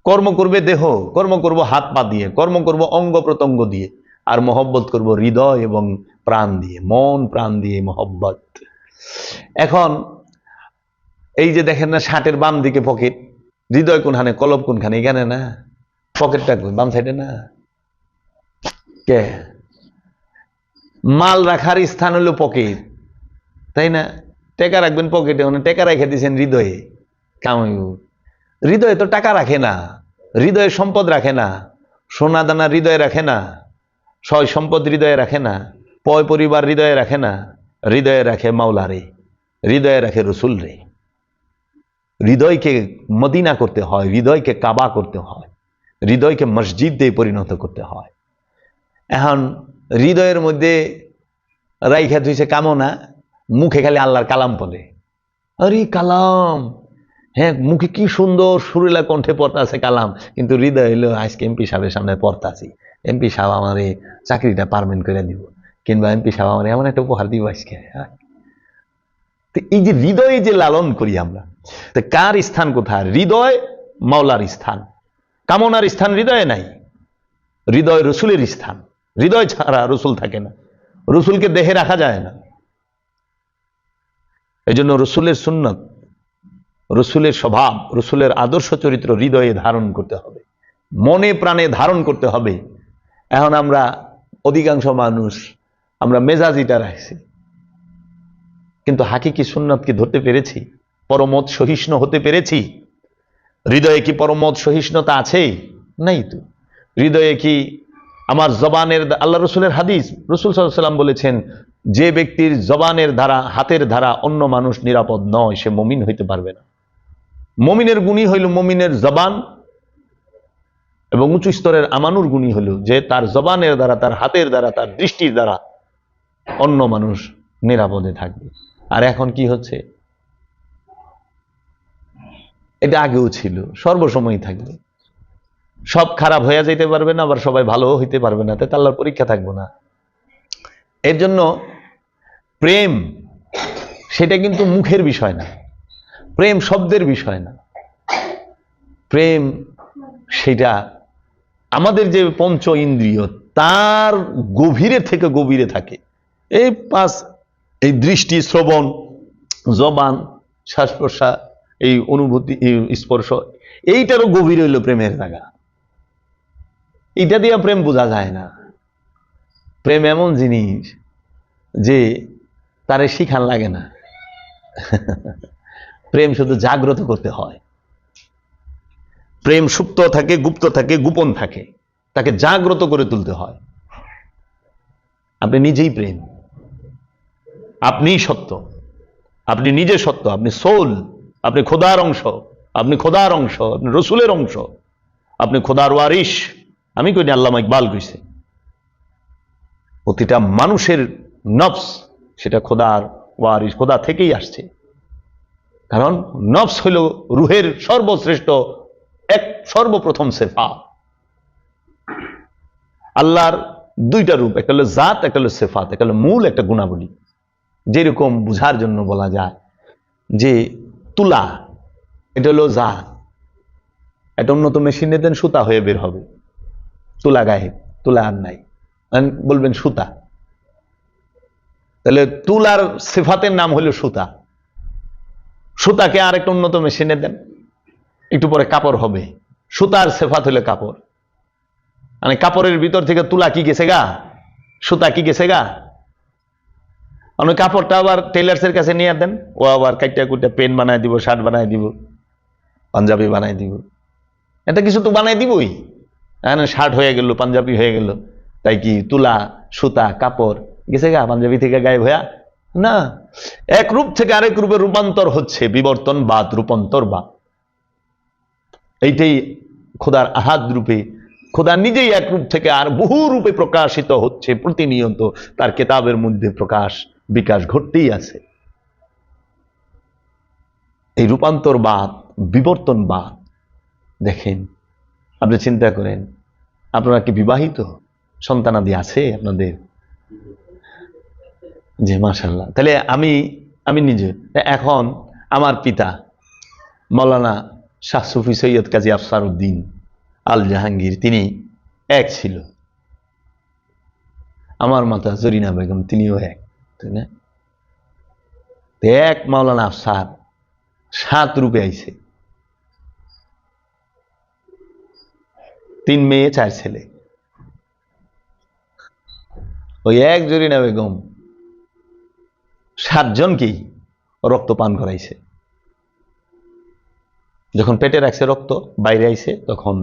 কর্ম করবে দেহ, কর্ম করব হাত পা দিয়ে, কর্ম করব অঙ্গ প্রত্যঙ্গ দিয়ে, আর মহব্বত করব হৃদয় এবং প্রাণ দিয়ে, মন প্রাণ দিয়ে মহব্বত। এখন এই যে দেখেন না শার্টের বাম দিকে পকেট, হৃদয় কোনখানে কলব কোনখানে, এখানে না, পকেটটা বাম সাইডে না, কে মাল রাখার স্থান হলো পকেট, তাই না? টাকা রাখবেন পকেটে, মানে টাকা রেখে দিয়েছেন হৃদয়ে, কামাইব। হৃদয়ে তো টাকা রাখে না, হৃদয়ে সম্পদ রাখে না, সোনা দানা হৃদয়ে রাখে না, সয় সম্পদ হৃদয়ে রাখে না, পয় পরিবার হৃদয়ে রাখে না, হৃদয়ে রাখে মাওলা রে, হৃদয়ে রাখে রসুল রে। হৃদয়কে মদিনা করতে হয়, হৃদয়কে কাবা করতে হয়, হৃদয়কে মসজিদ দিয়ে পরিণত করতে হয়। এখন হৃদয়ের মধ্যে রাইখা ধুইছে কামনা, মুখে খালি আল্লাহর কালাম বলে, আরে কালাম, হ্যাঁ মুখে কি সুন্দর সুরেলা কণ্ঠে পড়তাছে কালাম, কিন্তু হৃদয় হইলো আজকে এমপি সাহেবের সামনে পড়তাছি, এমপি সাহেব আমার এই চাকরিটা পারমেন্ট করে দিব, কিংবা এমপি সাহেব আমার এমন একটা উপহার দিব আজকে। তো এই যে হৃদয়ে যে লালন করি আমরা, তো কার স্থান কোথায়? হৃদয় মাওলার স্থান, কামনার স্থান হৃদয়ে নাই, হৃদয় রসুলের স্থান। হৃদয় ছাড়া রসুল থাকে না, রসুলকে দেহে রাখা যায় না। এই জন্য রসুলের সুন্নত, রসুলের স্বভাব, রসুলের আদর্শ চরিত্র হৃদয়ে ধারণ করতে হবে, মনে প্রাণে ধারণ করতে হবে। এখন আমরা অধিকাংশ মানুষ আমরা মেজাজিটা রাখছি, কিন্তু হাকিকি সুন্নতকে ধরতে পেরেছি? পরমত সহিষ্ণু হতে পেরেছি? হৃদয়ে কি পরমত সহিষ্ণুতা আছে? নাই তো। হৃদয়ে কি আমার জবানের, আল্লাহ রসুলের হাদিস, রসুল সাল্লাল্লাহু আলাইহি ওয়াসাল্লাম বলেছেন, যে ব্যক্তির জবানের দ্বারা হাতের দ্বারা অন্য মানুষ নিরাপদ নয় সে মুমিন হইতে পারবে না। মুমিনের গুণী হইল মুমিনের জবান, এবং উঁচু স্তরের আমানুর গুণী হইল যে তার জবানের দ্বারা, তার হাতের দ্বারা, তার দৃষ্টির দ্বারা অন্য মানুষ নিরাপদে থাকবে। আর এখন কি হচ্ছে, এটা আগেও ছিল, সর্বসময় থাকবে। সব খারাপ হয়ে যেতে পারবে না, আবার সবাই ভালো হইতে পারবে না, তাতে আল্লাহর পরীক্ষা থাকবো না। এর জন্য প্রেম সেটা কিন্তু মুখের বিষয় না, প্রেম শব্দের বিষয় না, প্রেম সেটা আমাদের যে পঞ্চ ইন্দ্রিয় তার গভীরে থেকে গভীরে থাকে। এই এই দৃষ্টি, শ্রবণ, জবান, শ্বাস প্রশ্বাস, এই অনুভূতি, স্পর্শ, এইটারও গভীর হইল প্রেমের জায়গা। এটা দিয়ে প্রেম বোঝা যায় না। প্রেম এমন জিনিস যে তারে শিখান লাগে না। প্রেম শুধু জাগ্রত করতে হয়। প্রেম সুপ্ত থাকে, গুপ্ত থাকে, গোপন থাকে, তাকে জাগ্রত করে তুলতে হয়। আপনি নিজেই প্রেম, আপনিই সত্য, আপনি নিজে সত্য, আপনি সোল, আপনি খোদার অংশ, আপনি খোদার অংশ, আপনি রসুলের অংশ, আপনি খোদার ওয়ারিশ। আমি কইনি, আল্লামা ইকবাল কইছে প্রতিটা মানুষের নফস সেটা খোদার ওয়ারিশ, খোদা থেকেই আসছে। কারণ নফস হইল রুহের সর্বশ্রেষ্ঠ, এক সর্বপ্রথম সেফা। আল্লাহর দুইটা রূপ, একটা হলো জাত, একটা হলো সেফাত, একটা হলো মূল, একটা গুণাবলী। যেরকম বুঝার জন্য বলা যায় যে তুলা, এটা হলো জাত, একটা উন্নত মেশিনে দেন সুতা হয়ে বের হবে, তুলা গায়েব, তুলা আর নাই, বলবেন সুতা। তাহলে তুলার সেফাতের নাম হলো সুতা। সুতাকে আর একটা উন্নত মেশিনে দেন, একটু পরে কাপড় হবে। সুতার সেফাত হলে কাপড়। মানে কাপড়ের ভিতর থেকে তুলা কি গেছে গা, সুতা কি গেছে গা। মানে কাপড়টা আবার টেলার্সের কাছে নিয়ে দেন, ও আবার কাইটা কুইটা পেন বানাই দিব, শার্ট বানাই দিব, পাঞ্জাবি বানাই দিব, এটা কিছু তো বানাই দিবই। শার্ট হয়ে গেল, পাঞ্জাবি হয়ে গেল, তাই কি তুলা, সুতা, কাপড় গেছে গা পাঞ্জাবি থেকে গায়েব হইয়া? না, এক রূপ থেকে আরেক রূপে রূপান্তর হচ্ছে, বিবর্তনবাদ, রূপান্তরবাদ। এইটাই খোদার আহাদ রূপে, খোদা নিজেই এক রূপ থেকে আর বহু রূপে প্রকাশিত হচ্ছে প্রতিনিয়ত। তার কিতাবের মধ্যে প্রকাশ বিকাশ ঘটতেই আছে। এই রূপান্তরবাদ, বিবর্তনবাদ দেখেন, আপনি চিন্তা করেন, আপনারা কি বিবাহিত? সন্তানাদি আছে আপনাদের? জি মাশাআল্লাহ। তাহলে আমি নিজে, এখন আমার পিতা মৌলানা শাহ সুফি সৈয়দ কাজী আফসার উদ্দিন আল জাহাঙ্গীর, তিনি এক ছিল। আমার মাতা জরিনা বেগম, তিনিও এক, তাই না? এক মৌলানা আফসার 7 রূপে আইছে, 3 মেয়ে 4 ছেলে। ওই এক জরিনা বেগম 7 জনকেই রক্ত পান করাইছে। যখন পেটে রাখছে রক্ত বাইরে আইছে, তখন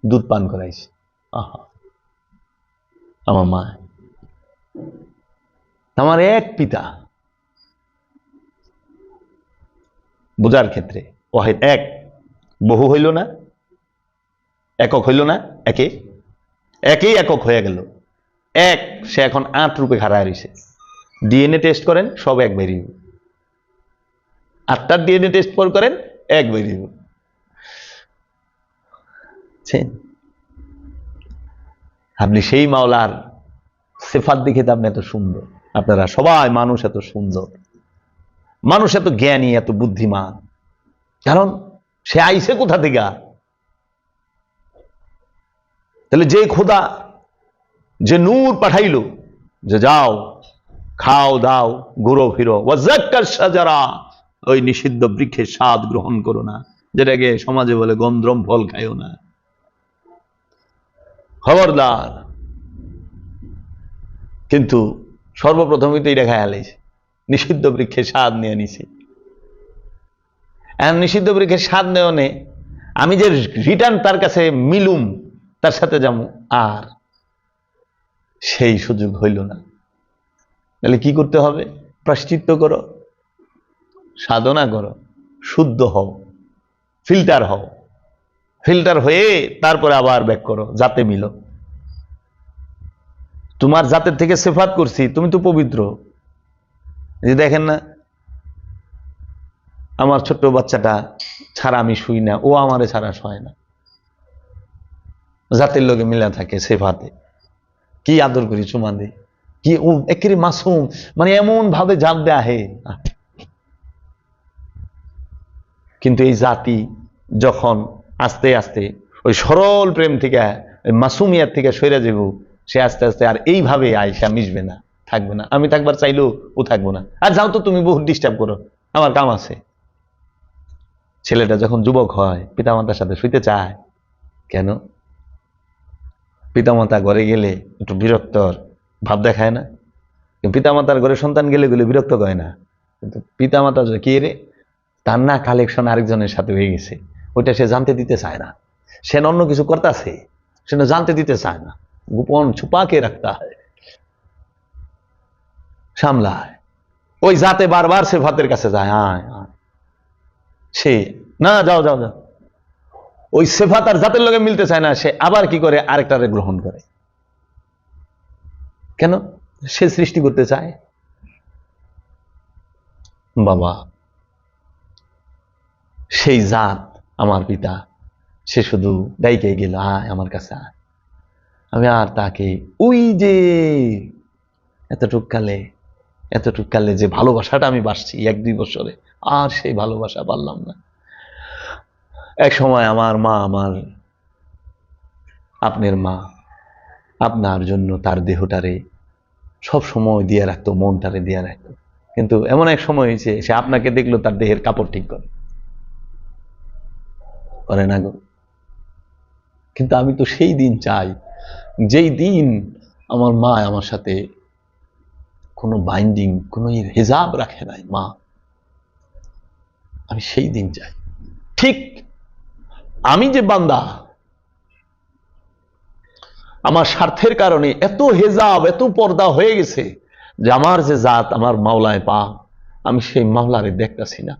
দুধ পান করাইছে। আহা, আমার মা, আমার এক পিতা। বোঝার ক্ষেত্রে ওয়াহিদ, এক, বহু হইল না, একক হইল না, একেই একক হয়ে গেল। এক, সে এখন 8 রূপে হারায় রয়েছে। ডিএনএ টেস্ট করেন, সব এক বেরিয়ে, 8টার ডিএনএ টেস্ট করেন, এক বেরিয়ে। আপনি সেই মাওলার সিফাত দেখে তো আপনি এত সুন্দর, আপনারা সবাই মানুষ এত সুন্দর, মানুষ এত জ্ঞানী, এত বুদ্ধিমান, কারণ সে আইছে কোথা থেকে? তাহলে যে খোদা, যে নূর পাঠাইলো, যে যাও খাও দাও ঘুরো ফিরো, ওয়াজাক্কার শাজারা, ওই নিষিদ্ধ বৃক্ষের স্বাদ গ্রহণ করো না, যেটাকে সমাজে বলে গন্ধম ফল খাইও না, খবরদার। কিন্তু সর্বপ্রথমই তো এটা খায় হালাইছে, নিষিদ্ধ বৃক্ষের স্বাদ নিয়ে নিছি। এখন নিষিদ্ধ বৃক্ষের স্বাদ নেওয়া, আমি যে রিটার্ন তার কাছে মিলুম, তার সাথে যাবো, আর সেই সুযোগ হইল না। তাহলে কি করতে হবে? প্রায়শ্চিত্ত করো, সাধনা করো, শুদ্ধ হও, ফিল্টার হও, ফিল্টার হয়ে তারপরে আবার ব্যাক করো, যাতে মিলো। তোমার জাতের থেকে সিফাত করছি, তুমি তো পবিত্র। যে দেখেন না, আমার ছোট্ট বাচ্চাটা ছাড়া আমি শুই না, ও আমারে ছাড়া শোয় না, জাতের লোকে মিলা থাকে সিফাতে। কি আদর করি, চুমা দিই, কি ও একেবারে মাসুম, মানে এমন ভাবে জাত দেয়া হে। কিন্তু এই জাতি যখন আস্তে আস্তে ওই সরল প্রেম থেকে, ওই মাসুমিয়ার থেকে সরে যাব, সে আস্তে আস্তে আর এইভাবে আয়সা মিশবে না, থাকবে না। আমি থাকবার চাইলেও ও থাকবো না। আর যাও তো, তুমি বহুত ডিস্টার্ব করো, আমার কাম আছে। ছেলেটা যখন যুবক হয়, পিতামাতার সাথে শুইতে চায় কেন? পিতামাতা ঘরে গেলে একটু বিরক্তর ভাব দেখায় না? পিতামাতার ঘরে সন্তান গেলে বিরক্ত করে না, কিন্তু পিতামাতা কি রে, তার না কালেকশন আরেকজনের সাথে হয়ে গেছে, ওইটা সে জানতে দিতে চায় না। সে অন্য কিছু করতেছে, সে জানতে দিতে চায় না, গোপন ছুপাকে রাখতে হয়, সামলায়। ওই জাতে বারবার সে ভাতের কাছে যায়, সে না, যাও যাও যাও, ওই সেফাত আর জাতের লগে মিলতে চায় না, সে আবার কি করে, আরেকটারে গ্রহণ করে। কেন? সে সৃষ্টি করতে চায়। বাবা, সেই জাত আমার পিতা, সে শুধু ডাইকে গেল, আয় আমার কাছে আয়। আমি আর তাকে ওই যে এতটুক কালে যে ভালোবাসাটা আমি বাসছি 1-2 বছরে, আর সেই ভালোবাসা পারলাম না। এক সময় আমার মা, আপনার মা আপনার জন্য তার দেহটারে সব সময় দিয়ে রাখতো, মনটারে দিয়ে রাখতো। কিন্তু এমন এক সময় হয়েছে, সে আপনাকে দেখলো তার দেহের কাপড় ঠিক করে না গো। কিন্তু আমি তো সেই দিন চাই, যেই দিন আমার মা আমার সাথে কোনো বাইন্ডিং, কোনো হিজাব রাখে নাই মা, আমি সেই দিন চাই। ঠিক আমি যে বান্দা, আমার স্বার্থের কারণে এত হেজাব, এত পর্দা হয়ে গেছে যে আমার যে জাত, আমার মাওলায় পাক, আমি সেই মাওলারে দেখতেছি না,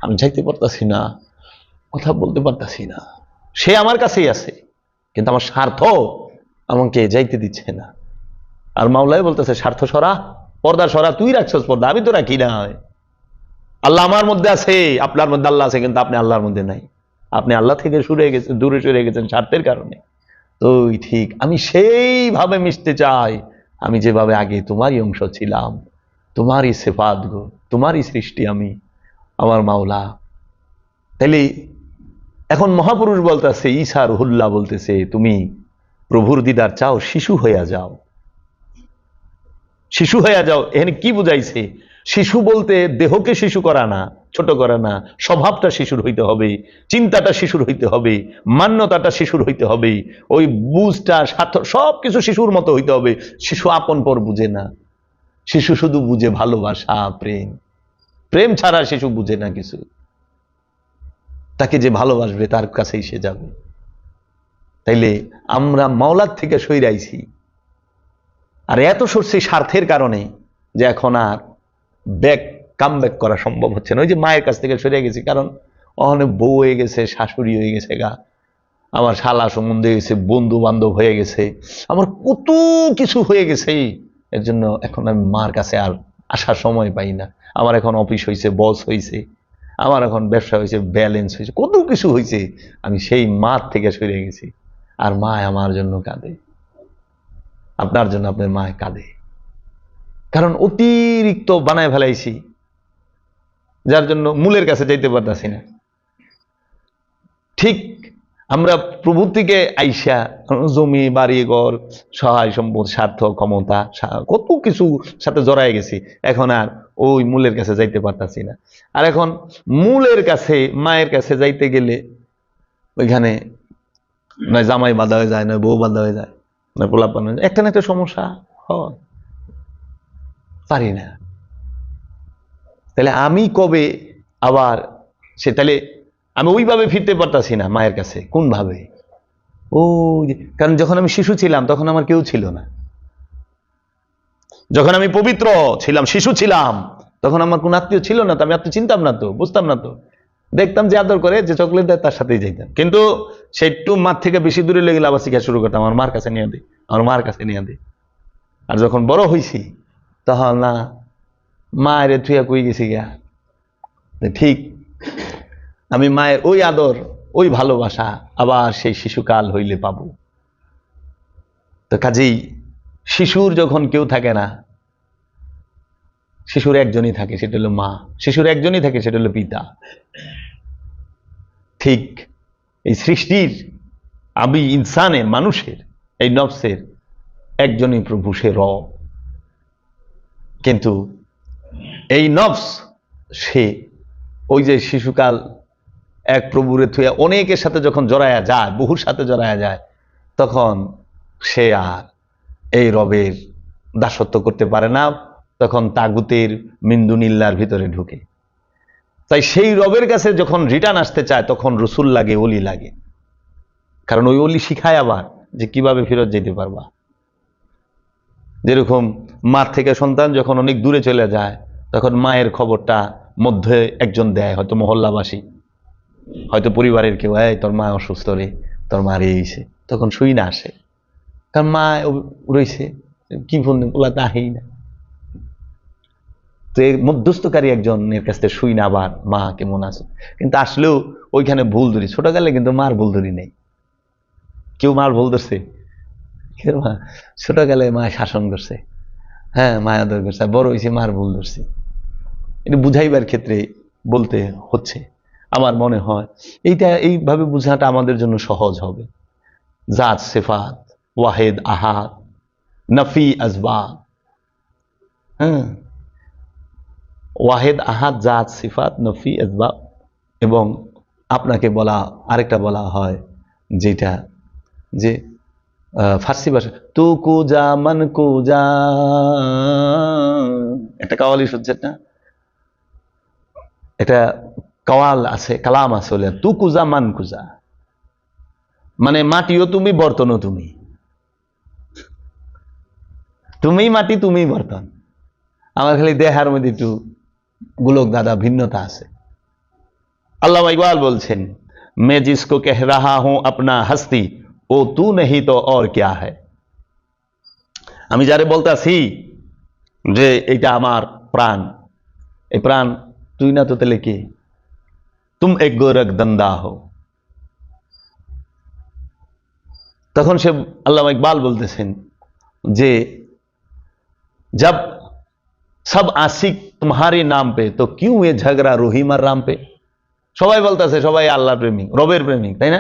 আমি যাইতে পারতাছি না, কথা বলতে পারতাছি না। সে আমার কাছেই আছে, কিন্তু আমার স্বার্থ আমাকে যাইতে দিচ্ছে না। আর মাওলাই বলতেছে, স্বার্থ সরা, পর্দা সরা, তুই রাখছস পর্দা, আমি তো রাখি না। আল্লাহ আমার মধ্যে আছে, আপনার মধ্যে আল্লাহ আছে, কিন্তু আপনি আল্লাহর মধ্যে নাই। আপনি আল্লাহ থেকে দূরে সরে গেছেন স্বার্থের কারণে। তো ঠিক আমি সেইভাবে মিশতে চাই, আমি যেভাবে আগে তোমারই অংশ ছিলাম, তোমারই সিফাত গো, তোমারই সৃষ্টি আমি, আমার মাওলা। তাইলে এখন মহাপুরুষ বলতেছে, ঈসা রুহুল্লাহ বলতেছে, তুমি প্রভুর দিদার চাও, শিশু হইয়া যাও, শিশু হইয়া যাও। এখানে কি বুঝাইছে? শিশু বলতে দেহকে শিশু করা না, ছোট করা না, স্বভাবটা শিশুর হইতে হবে, চিন্তাটা শিশুর হইতে হবে, মান্যতাটা শিশুর হইতে হবে, ওই বুঝটা, স্বার্থ সবকিছু শিশুর মতো হইতে হবে। শিশু আপন পর বুঝে না, শিশু শুধু বুঝে ভালোবাসা, প্রেম। প্রেম ছাড়া শিশু বুঝে না কিছু। তাকে যে ভালোবাসবে তার কাছেই সে যাবে। তাইলে আমরা মাওলার থেকে সইরাইছি, আর এত সরছি স্বার্থের কারণে যে এখন আর কাম ব্যাক করা সম্ভব হচ্ছে না। ওই যে মায়ের কাছ থেকে সরে গেছি, কারণ অনেক বউ হয়ে গেছে, শাশুড়ি হয়ে গেছে গা, আমার শালা সম্বন্ধে গেছে, বন্ধু বান্ধব হয়ে গেছে, আমার কত কিছু হয়ে গেছে। এর জন্য এখন আমি মার কাছে আর আসার সময় পাই না। আমার এখন অফিস হয়েছে, বস হয়েছে, আমার এখন ব্যবসা হয়েছে, ব্যালেন্স হয়েছে, কত কিছু হয়েছে, আমি সেই মার থেকে সরে গেছি। আর মা আমার জন্য কাঁদে, আপনার জন্য আপনার মায় কাঁদে, কারণ অতিরিক্ত বানায় ফেলাইছি, যার জন্য মূলের কাছে যাইতে পারতাছি না। ঠিক আমরা প্রভু থেকে আইসা জমি, বাড়ি, ঘর, সহায় সম্পদ, স্বার্থ, ক্ষমতা, কত কিছু সাথে জড়াই গেছি, এখন আর ওই মূলের কাছে যাইতে পারতাছি না। আর এখন মূলের কাছে, মায়ের কাছে যাইতে গেলে ওইখানে নয় জামাই বাঁধা হয়ে যায়, নয় বউ বাঁধা হয়ে যায়, নয় পোলাপান হয়ে যায়, একটা না একটা সমস্যা হয়, পারি না। তাহলে আমি কবে আবার তাহলে আমি ওইভাবে ফিরতে পারতাছি না মায়ের কাছে। কোন ভাবে? ও, কারণ যখন আমি শিশু ছিলাম তখন আমার কেউ ছিল না। যখন আমি পবিত্র ছিলাম, শিশু ছিলাম, তখন আমার কোন আত্মীয় ছিল না, তো আমি আত্মীয় চিনতাম না, তো বুঝতাম না, তো দেখতাম যে আদর করে, যে চকলেট দেয় তার সাথেই যাইতাম। কিন্তু সে একটু মার থেকে বেশি দূরে লেগে আবার শিখা শুরু করতাম, আমার মার কাছে নিয়ে দিই, আমার মার কাছে নিয়ে দিই। আর যখন বড় হয়েছি তখন না মায়ের থুয়া কই গেছি গিয়া, ঠিক আমি মায়ের ওই আদর ওই ভালোবাসা আবার সেই শিশুকাল হইলে পাবো। তো কাজেই শিশুর যখন কেউ থাকে না, শিশুর একজনই থাকে, সেটা হলো মা। শিশুর একজনই থাকে, সেটা হলো পিতা। ঠিক এই সৃষ্টির আমি ইনসানের, মানুষের এই নফসের একজনই প্রভু, সে রব। কিন্তু এই নফস সে ওই যে শিশুকাল এক প্রভুরে থুয়া অনেকের সাথে যখন জড়ায়া যায়, বহুর সাথে জড়ায়া যায়, তখন সে আর এই রবের দাসত্ব করতে পারে না, তখন তাগুতের মিন্দুনিল্লার ভিতরে ঢুকে। তাই সেই রবের কাছে যখন রিটার্ন আসতে চায় তখন রসুল লাগে, অলি লাগে। কারণ ওই অলি শিখায় আবার যে কিভাবে ফেরত যেতে পারবা। যেরকম মার থেকে সন্তান যখন অনেক দূরে চলে যায় তখন মায়ের খবরটা মধ্যে একজন দেয়, হয়তো মহল্লাবাসী, হয়তো পরিবারের কেউ, এই তোর মা অসুস্থ রে, তোর মা রয়েছে, তখন শুই না আসে, কারণ মা রয়েছে, কি ফোন ওলাতে আহেই না। তো এই মধ্যস্থকারী একজনের কাছ থেকে শুই না আবার মা কেমন আছে, কিন্তু আসলেও ওইখানে ভুল ধরি। ছোটকালে কিন্তু মার ভুল ধরি নেই। কেউ মার ভুল ধরছে? ছোটকালে মা শাসন করছে, হ্যাঁ মায়া আদর করছে, বড় হয়েছে মার ভুল ধরছে। এটা বুঝাইবার ক্ষেত্রে বলতে হচ্ছে। আমার মনে হয় এইটা এইভাবে বোঝাটা আমাদের জন্য সহজ হবে। জাত সিফাত, ওয়াহেদ আহাদ, নফি আসবাব, হ্যাঁ, ওয়াহেদ আহাদ, জাত সিফাত, নফি আসবাব। এবং আপনাকে বলা আরেকটা বলা হয় যেটা, যে ফার্সি ভাষা তু কুজা মান কুজা, একটা কাওয়ালি শুনছেন না? এটা কাওয়াল আছে, কালাম আছে, বলে তু কুজা মান কুজা, মানে মাটিও তুমি, বর্তনও তুমি, তুমি মাটি তুমি বর্তন। আমার খালি দেহার মধ্যে একটু গোলক দাদা ভিন্নতা আছে। আল্লামা ইকবাল বলছেন, मैं जिसको कह रहा हूं अपना हस्ती ও তু নেহি তো और क्या है। আমি যারে বলতাছি যে এটা আমার প্রাণ, এই প্রাণ তুই না তো তাহলে কে? তুম এক গোরখ দন্দা হো। তখন সে আল্লামা ইকবাল বলতেছেন যে जब सब आशिक तुम्हारे नाम पे तो क्यों ये झगड़ा রহিমার রাম পে। সবাই বলতেছে সবাই আল্লাহর প্রেমিক, রবের প্রেমিক, তাই না?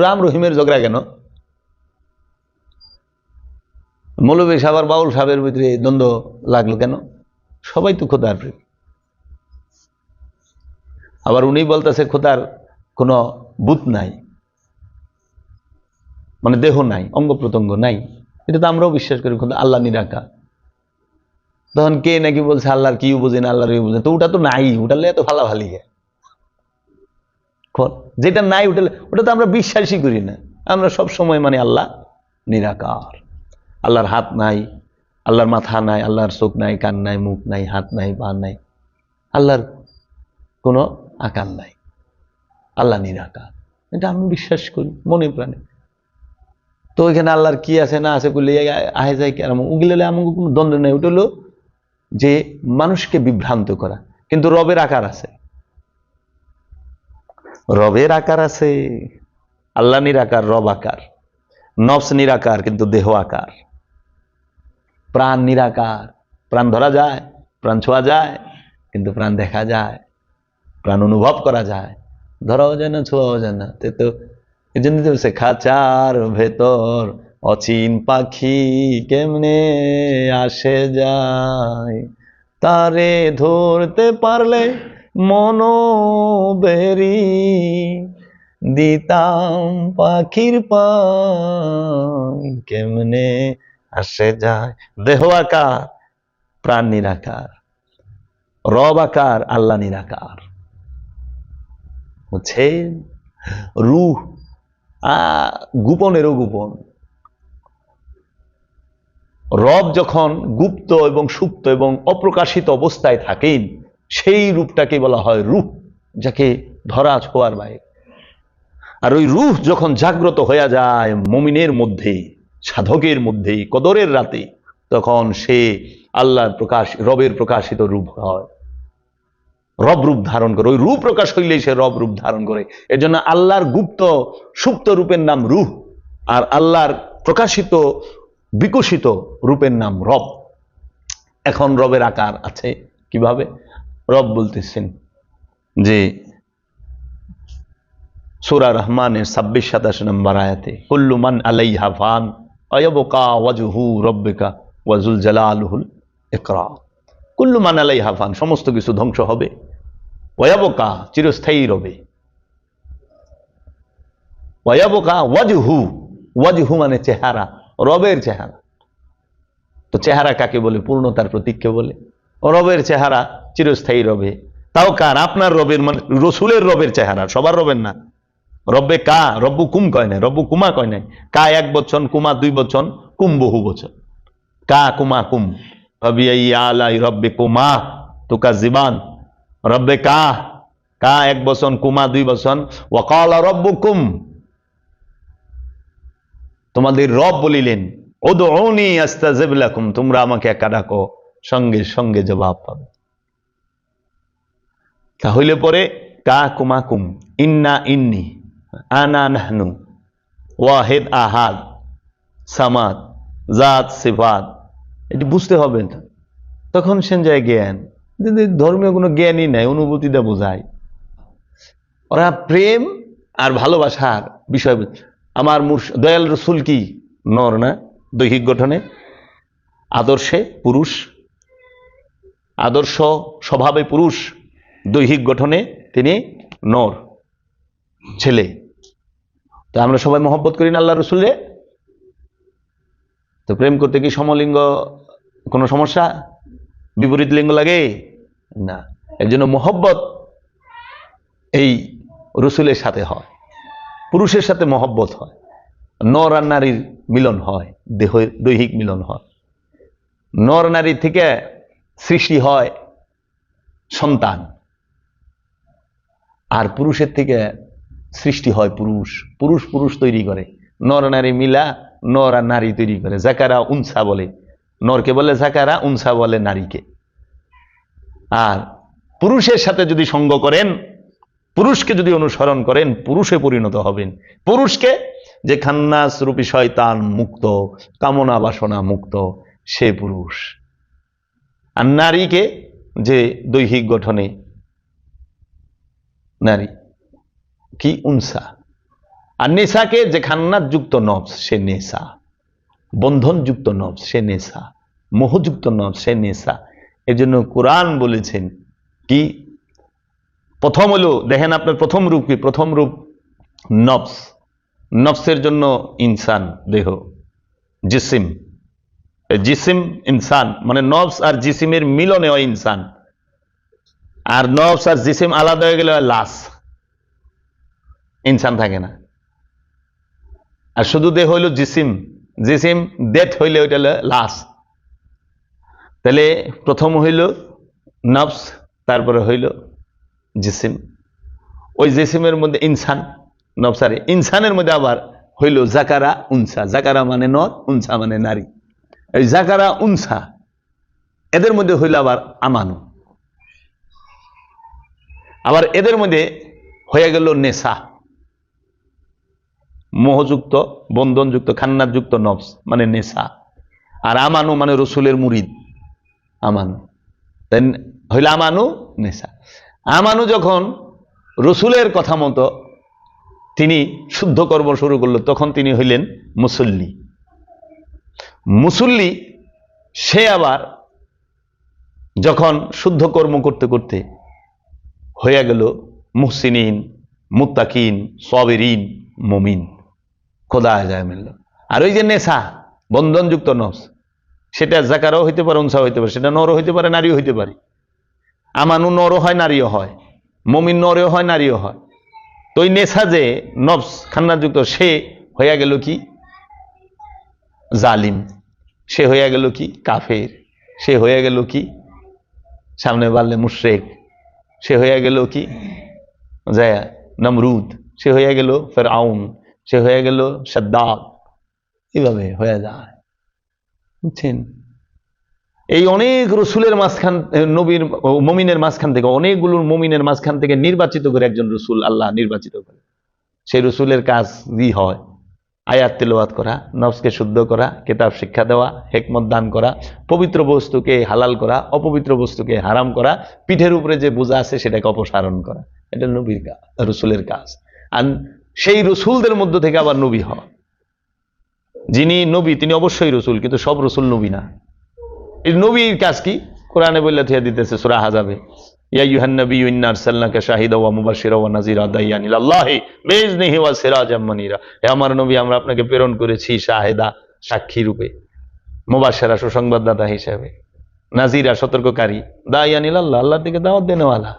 রাম রহিমের ঝগড়া কেন? মৌলভী সাহেব আর বাউল সাহেবের ভিতরে দ্বন্দ্ব লাগলো কেন? সবাই তো খোদার প্রেমিক। আবার উনি বলতেছে খোদার কোনো বুত নাই, মানে দেহ নাই, অঙ্গ প্রত্যঙ্গ নাই। এটা তো আমরাও বিশ্বাস করি, খোদা আল্লাহ নিরাকার। তখন কে নাকি বলছে আল্লাহর কি বুঝে না, আল্লাহর বুঝে, তো ওটা তো নাই, ওটা এত ফালাফালি। যেটা নাই ওটা তো আমরা বিশ্বাসই করি না। আমরা সব সময় মানে আল্লাহ নিরাকার, আল্লাহর হাত নাই, আল্লাহর মাথা নাই, আল্লাহর চোখ নাই, কান নাই, মুখ নাই, হাত নাই, পা নাই, আল্লাহর কোনো আকার নাই, আল্লাহ নিরাকার। এটা আমি বিশ্বাস করি মনে প্রাণে। তো ওইখানে আল্লাহর কি আছে না আছে বলে আহে যায় কেন, ওগুলো আমাকে কোনো দ্বন্দ্ব নেই। ওটা হলো যে মানুষকে বিভ্রান্ত করা। কিন্তু রবের আকার আছে, রবের আকার আছে, আল্লাহ নিরাকার, রব আকার। নফস নিরাকার কিন্তু দেহ আকার। প্রাণ নিরাকার, প্রাণ ধরা যায়, প্রাণ ছোঁয়া যায়, কিন্তু প্রাণ দেখা যায়, প্রাণ অনুভব করা যায়, ধরাও যায় না, ছোঁয়াও যায় না। তো এই জন্য বলছে খাঁচার ভেতর অচিন পাখি কেমনে আসে যায়, তারে ধরতে পারলে মনো বেরি দিতাম পাখির পায় কেমনে আসে যায়। দেহ আকার, প্রাণ নিরাকার, রব আকার, আল্লাহ নিরাকার। হচ্ছে রূহ গোপনেরও গোপন। রব যখন গুপ্ত এবং সুপ্ত এবং অপ্রকাশিত অবস্থায় থাকেন, সেই রূপটাকে বলা হয় রূহ, যাকে ধরা ছোঁয়ার বাইরে। আর ওই রূহ যখন জাগ্রত হয়ে যায় মুমিনের মধ্যে, সাধকের মধ্যে, কদরের রাতে, তখন সে আল্লাহর রবের প্রকাশিত রূপ হয়, রব রূপ ধারণ করে। ওই রূপ প্রকাশ হইলেই সে রব রূপ ধারণ করে। এজন্য আল্লাহর গুপ্ত সুপ্ত রূপের নাম রূহ, আর আল্লাহর প্রকাশিত বিকশিত রূপের নাম রব। এখন রবের আকার আছে কিভাবে? রব বলতেছেন যে সূরা রহমানের 26-27 নম্বর আয়াতে, কুল্লু মান আলাইহা ফান ওয়ায়াবকা ওয়াজহু রাব্বিকা ওয়া যুল জালালুল ইকরাম। কুল্লু মান আলাইহা ফান, সমস্ত কিছু ধ্বংস হবে, ওয়ায়াবকা চিরস্থায়ী রবে, ওয়ায়াবকা ওয়াজহু, ওয়াজহু মানে চেহারা, রবের চেহারা। তো চেহারা কাকে বলে? পূর্ণতার প্রতীককে বলে। রবের চেহারা চিরস্থায়ী রবে। তাও কার? আপনার রবের, মানে রসুলের রবের চেহারা, সবার রবের না। রব্বে কা, রব্বু কুম কয় নাই, রব্বু কুমা কয় নাই। কা এক বচন, কুমা দুই বচন, কুম বহু বচন। কা কুমা কুম, ফাবিআইয়ি আলাই রব্বিকুমা তুকাজ্জিবান। রব্বে কা, কা এক বচন, কুমা দুই বচন। ওয়া ক্বালা রব্বুকুম, তোমাদের রব বলিলেন, উদউনি আস্তাজিব লাকুম, তোমরা আমাকে একা ডাকো, সঙ্গে সঙ্গে জবাব পাবে। তাহলে পরে কা কুমা কুম, ইন্না ইন্নি, আনা নাহনু, ওয়াহিদ আহাদ, সামাদ, জাত সিফাত, এটি বুঝতে হবে না। তখন সে যায় জ্ঞান। ধর্মীয় কোনো জ্ঞানই নাই, অনুভূতিটা বোঝায়। ওরা প্রেম আর ভালোবাসার বিষয়। আমার দয়াল রসুল কি নর না? দৈহিক গঠনে, আদর্শে পুরুষ, আদর্শ স্বভাবে পুরুষ, দৈহিক গঠনে তিনি নর, ছেলে। তো আমরা সবাই মহব্বত করি না আল্লাহ রসুলে? তো প্রেম করতে কি সমলিঙ্গ কোনো সমস্যা? বিপরীত লিঙ্গ লাগে না। এর জন্য মহব্বত এই রসুলের সাথে হয়, পুরুষের সাথে মহব্বত হয়, নর আর নারীর মিলন হয়, দৈহিক মিলন হয়। নর নারী থেকে সৃষ্টি হয় সন্তান, আর পুরুষের থেকে সৃষ্টি হয় পুরুষ। পুরুষ পুরুষ তৈরি করে, নর নারী মিলা নর আর নারী তৈরি করে। জাকারা উনসা বলে, নরকে বলে জাকারা, উনসা বলে নারীকে। আর পুরুষের সাথে যদি সঙ্গ করেন, পুরুষকে যদি অনুসরণ করেন, পুরুষে পরিণত হবেন। পুরুষকে যে খান্নাস রূপী শয়তান মুক্ত, কামনা বাসনা মুক্ত, সে পুরুষ। আর নারীকে যে দৈহিক গঠনে নারী কি উনসা। আর নেশাকে যে খান্নাত যুক্ত নফস, সে নেশা। বন্ধনযুক্ত নফস, সে নেশা। মোহযুক্ত নফস, সে নেশা। এর জন্য কোরআন বলেছেন কি, প্রথম হলো দেখেন আপনার প্রথম রূপ কি? প্রথম রূপ নফস। নফসের জন্য ইনসান, দেহ, জিসিম। জিসিম ইনসান মানে নফস আর জিসিমের মিলনে হয় ইনসান। আর নফস আর জিসিম আলাদা হয়ে গেলে হয় লাশ, ইনসান থাকে না। আর শুধু দেহ হইল জিসিম, জিসিম ডেথ হইলে ওইটা লাশ। তাহলে প্রথম হইল নফস, তারপরে হইল জিসিম। ওই জিসিমের মধ্যে ইনসান, নফসারে ইনসানের মধ্যে আবার হইল জাকারা উনসা। জাকারা মানে নর, উনসা মানে নারী। এই জাকারা উনসা এদের মধ্যে হইল আবার আমানু। আবার এদের মধ্যে হয়ে গেল নেশা, মোহযুক্ত, বন্ধনযুক্ত, খান্নাতযুক্ত নফস মানে নেশা। আর আমানু মানে রসুলের মুরিদ, আমানু। তাই হইল আমানু নেশা। আমানু যখন রসুলের কথা মতো তিনি শুদ্ধ কর্ম শুরু করলো, তখন তিনি হইলেন মুসল্লি। মুসল্লি সে আবার যখন শুদ্ধ কর্ম করতে করতে হয়ে গেল মুহসিনিন, মুত্তাকিন, সাবিরিন, মুমিন, খোদা যায় মিলল। আর ওই যে নেশা, বন্ধনযুক্ত নফস, সেটা জাকারও হইতে পারে, উনসাও হইতে পারে, সেটা নরও হইতে পারে, নারীও হইতে পারে। আমানু নরও হয়, নারীও হয়, মুমিন নরেও হয়, নারীও হয়। তো ওই নেশা যে নফস খান্নাযুক্ত, সে হইয়া গেল কি জালিম, সে হইয়া গেল কি কাফের, সে হইয়া গেল কি সামনে বাড়লে মুশরিক, সে হইয়া গেল কি যায় নমরুদ, সে হইয়া গেল ফিরআউন, সে হয়ে গেল সাদ্দাদ। এভাবে হয়ে যায়, বুঝছেন? এই অনেক রসুলের মাঝখান, নবীর মুমিনের মাঝখান থেকে, অনেকগুলো মুমিনের মাঝখান থেকে নির্বাচিত করে একজন রসুল আল্লাহ নির্বাচিত করে। সেই রসুলের কাজ কি হয়? আয়াত তেলাওয়াত করা, নফসকে শুদ্ধ করা, কিতাব শিক্ষা দেওয়া, হিকমত দান করা, পবিত্র বস্তুকে হালাল করা, অপবিত্র বস্তুকে হারাম করা, পিঠের উপরে যে বোঝা আছে সেটাকে অপসারণ করা। এটা নবীর কাজ, রসুলের কাজ। আর সেই রসুলদের মধ্য থেকে আবার নবী হয়। যিনি নবী তিনি অবশ্যই রসুল, কিন্তু সব রসুল নবী না। এই নবীর কাজ কি? কোরআনে বললে থিয়া দিতেছে সূরা আহজাবে, ইয়া আইয়ুহান নাবিয়্যু ইন্না আরসালনাকা শাহিদা ওয়া মুবাশশিরা ওয়া নাযীরা দাইয়ান ইলাল্লাহি বিইজনিহি ওয়া সিরাজাম মুনীরা। হে আমার নবী, আমরা আপনাকে প্রেরণ করেছি শাহেদা, সাক্ষী রূপে, মুবাশশিরা সুসংবাদদাতা হিসেবে, নাযীরা সতর্ককারী, দাইয়ান ইলাল্লাহ, আল্লাহর দিকে দাওয়াত দেনেওয়ালা।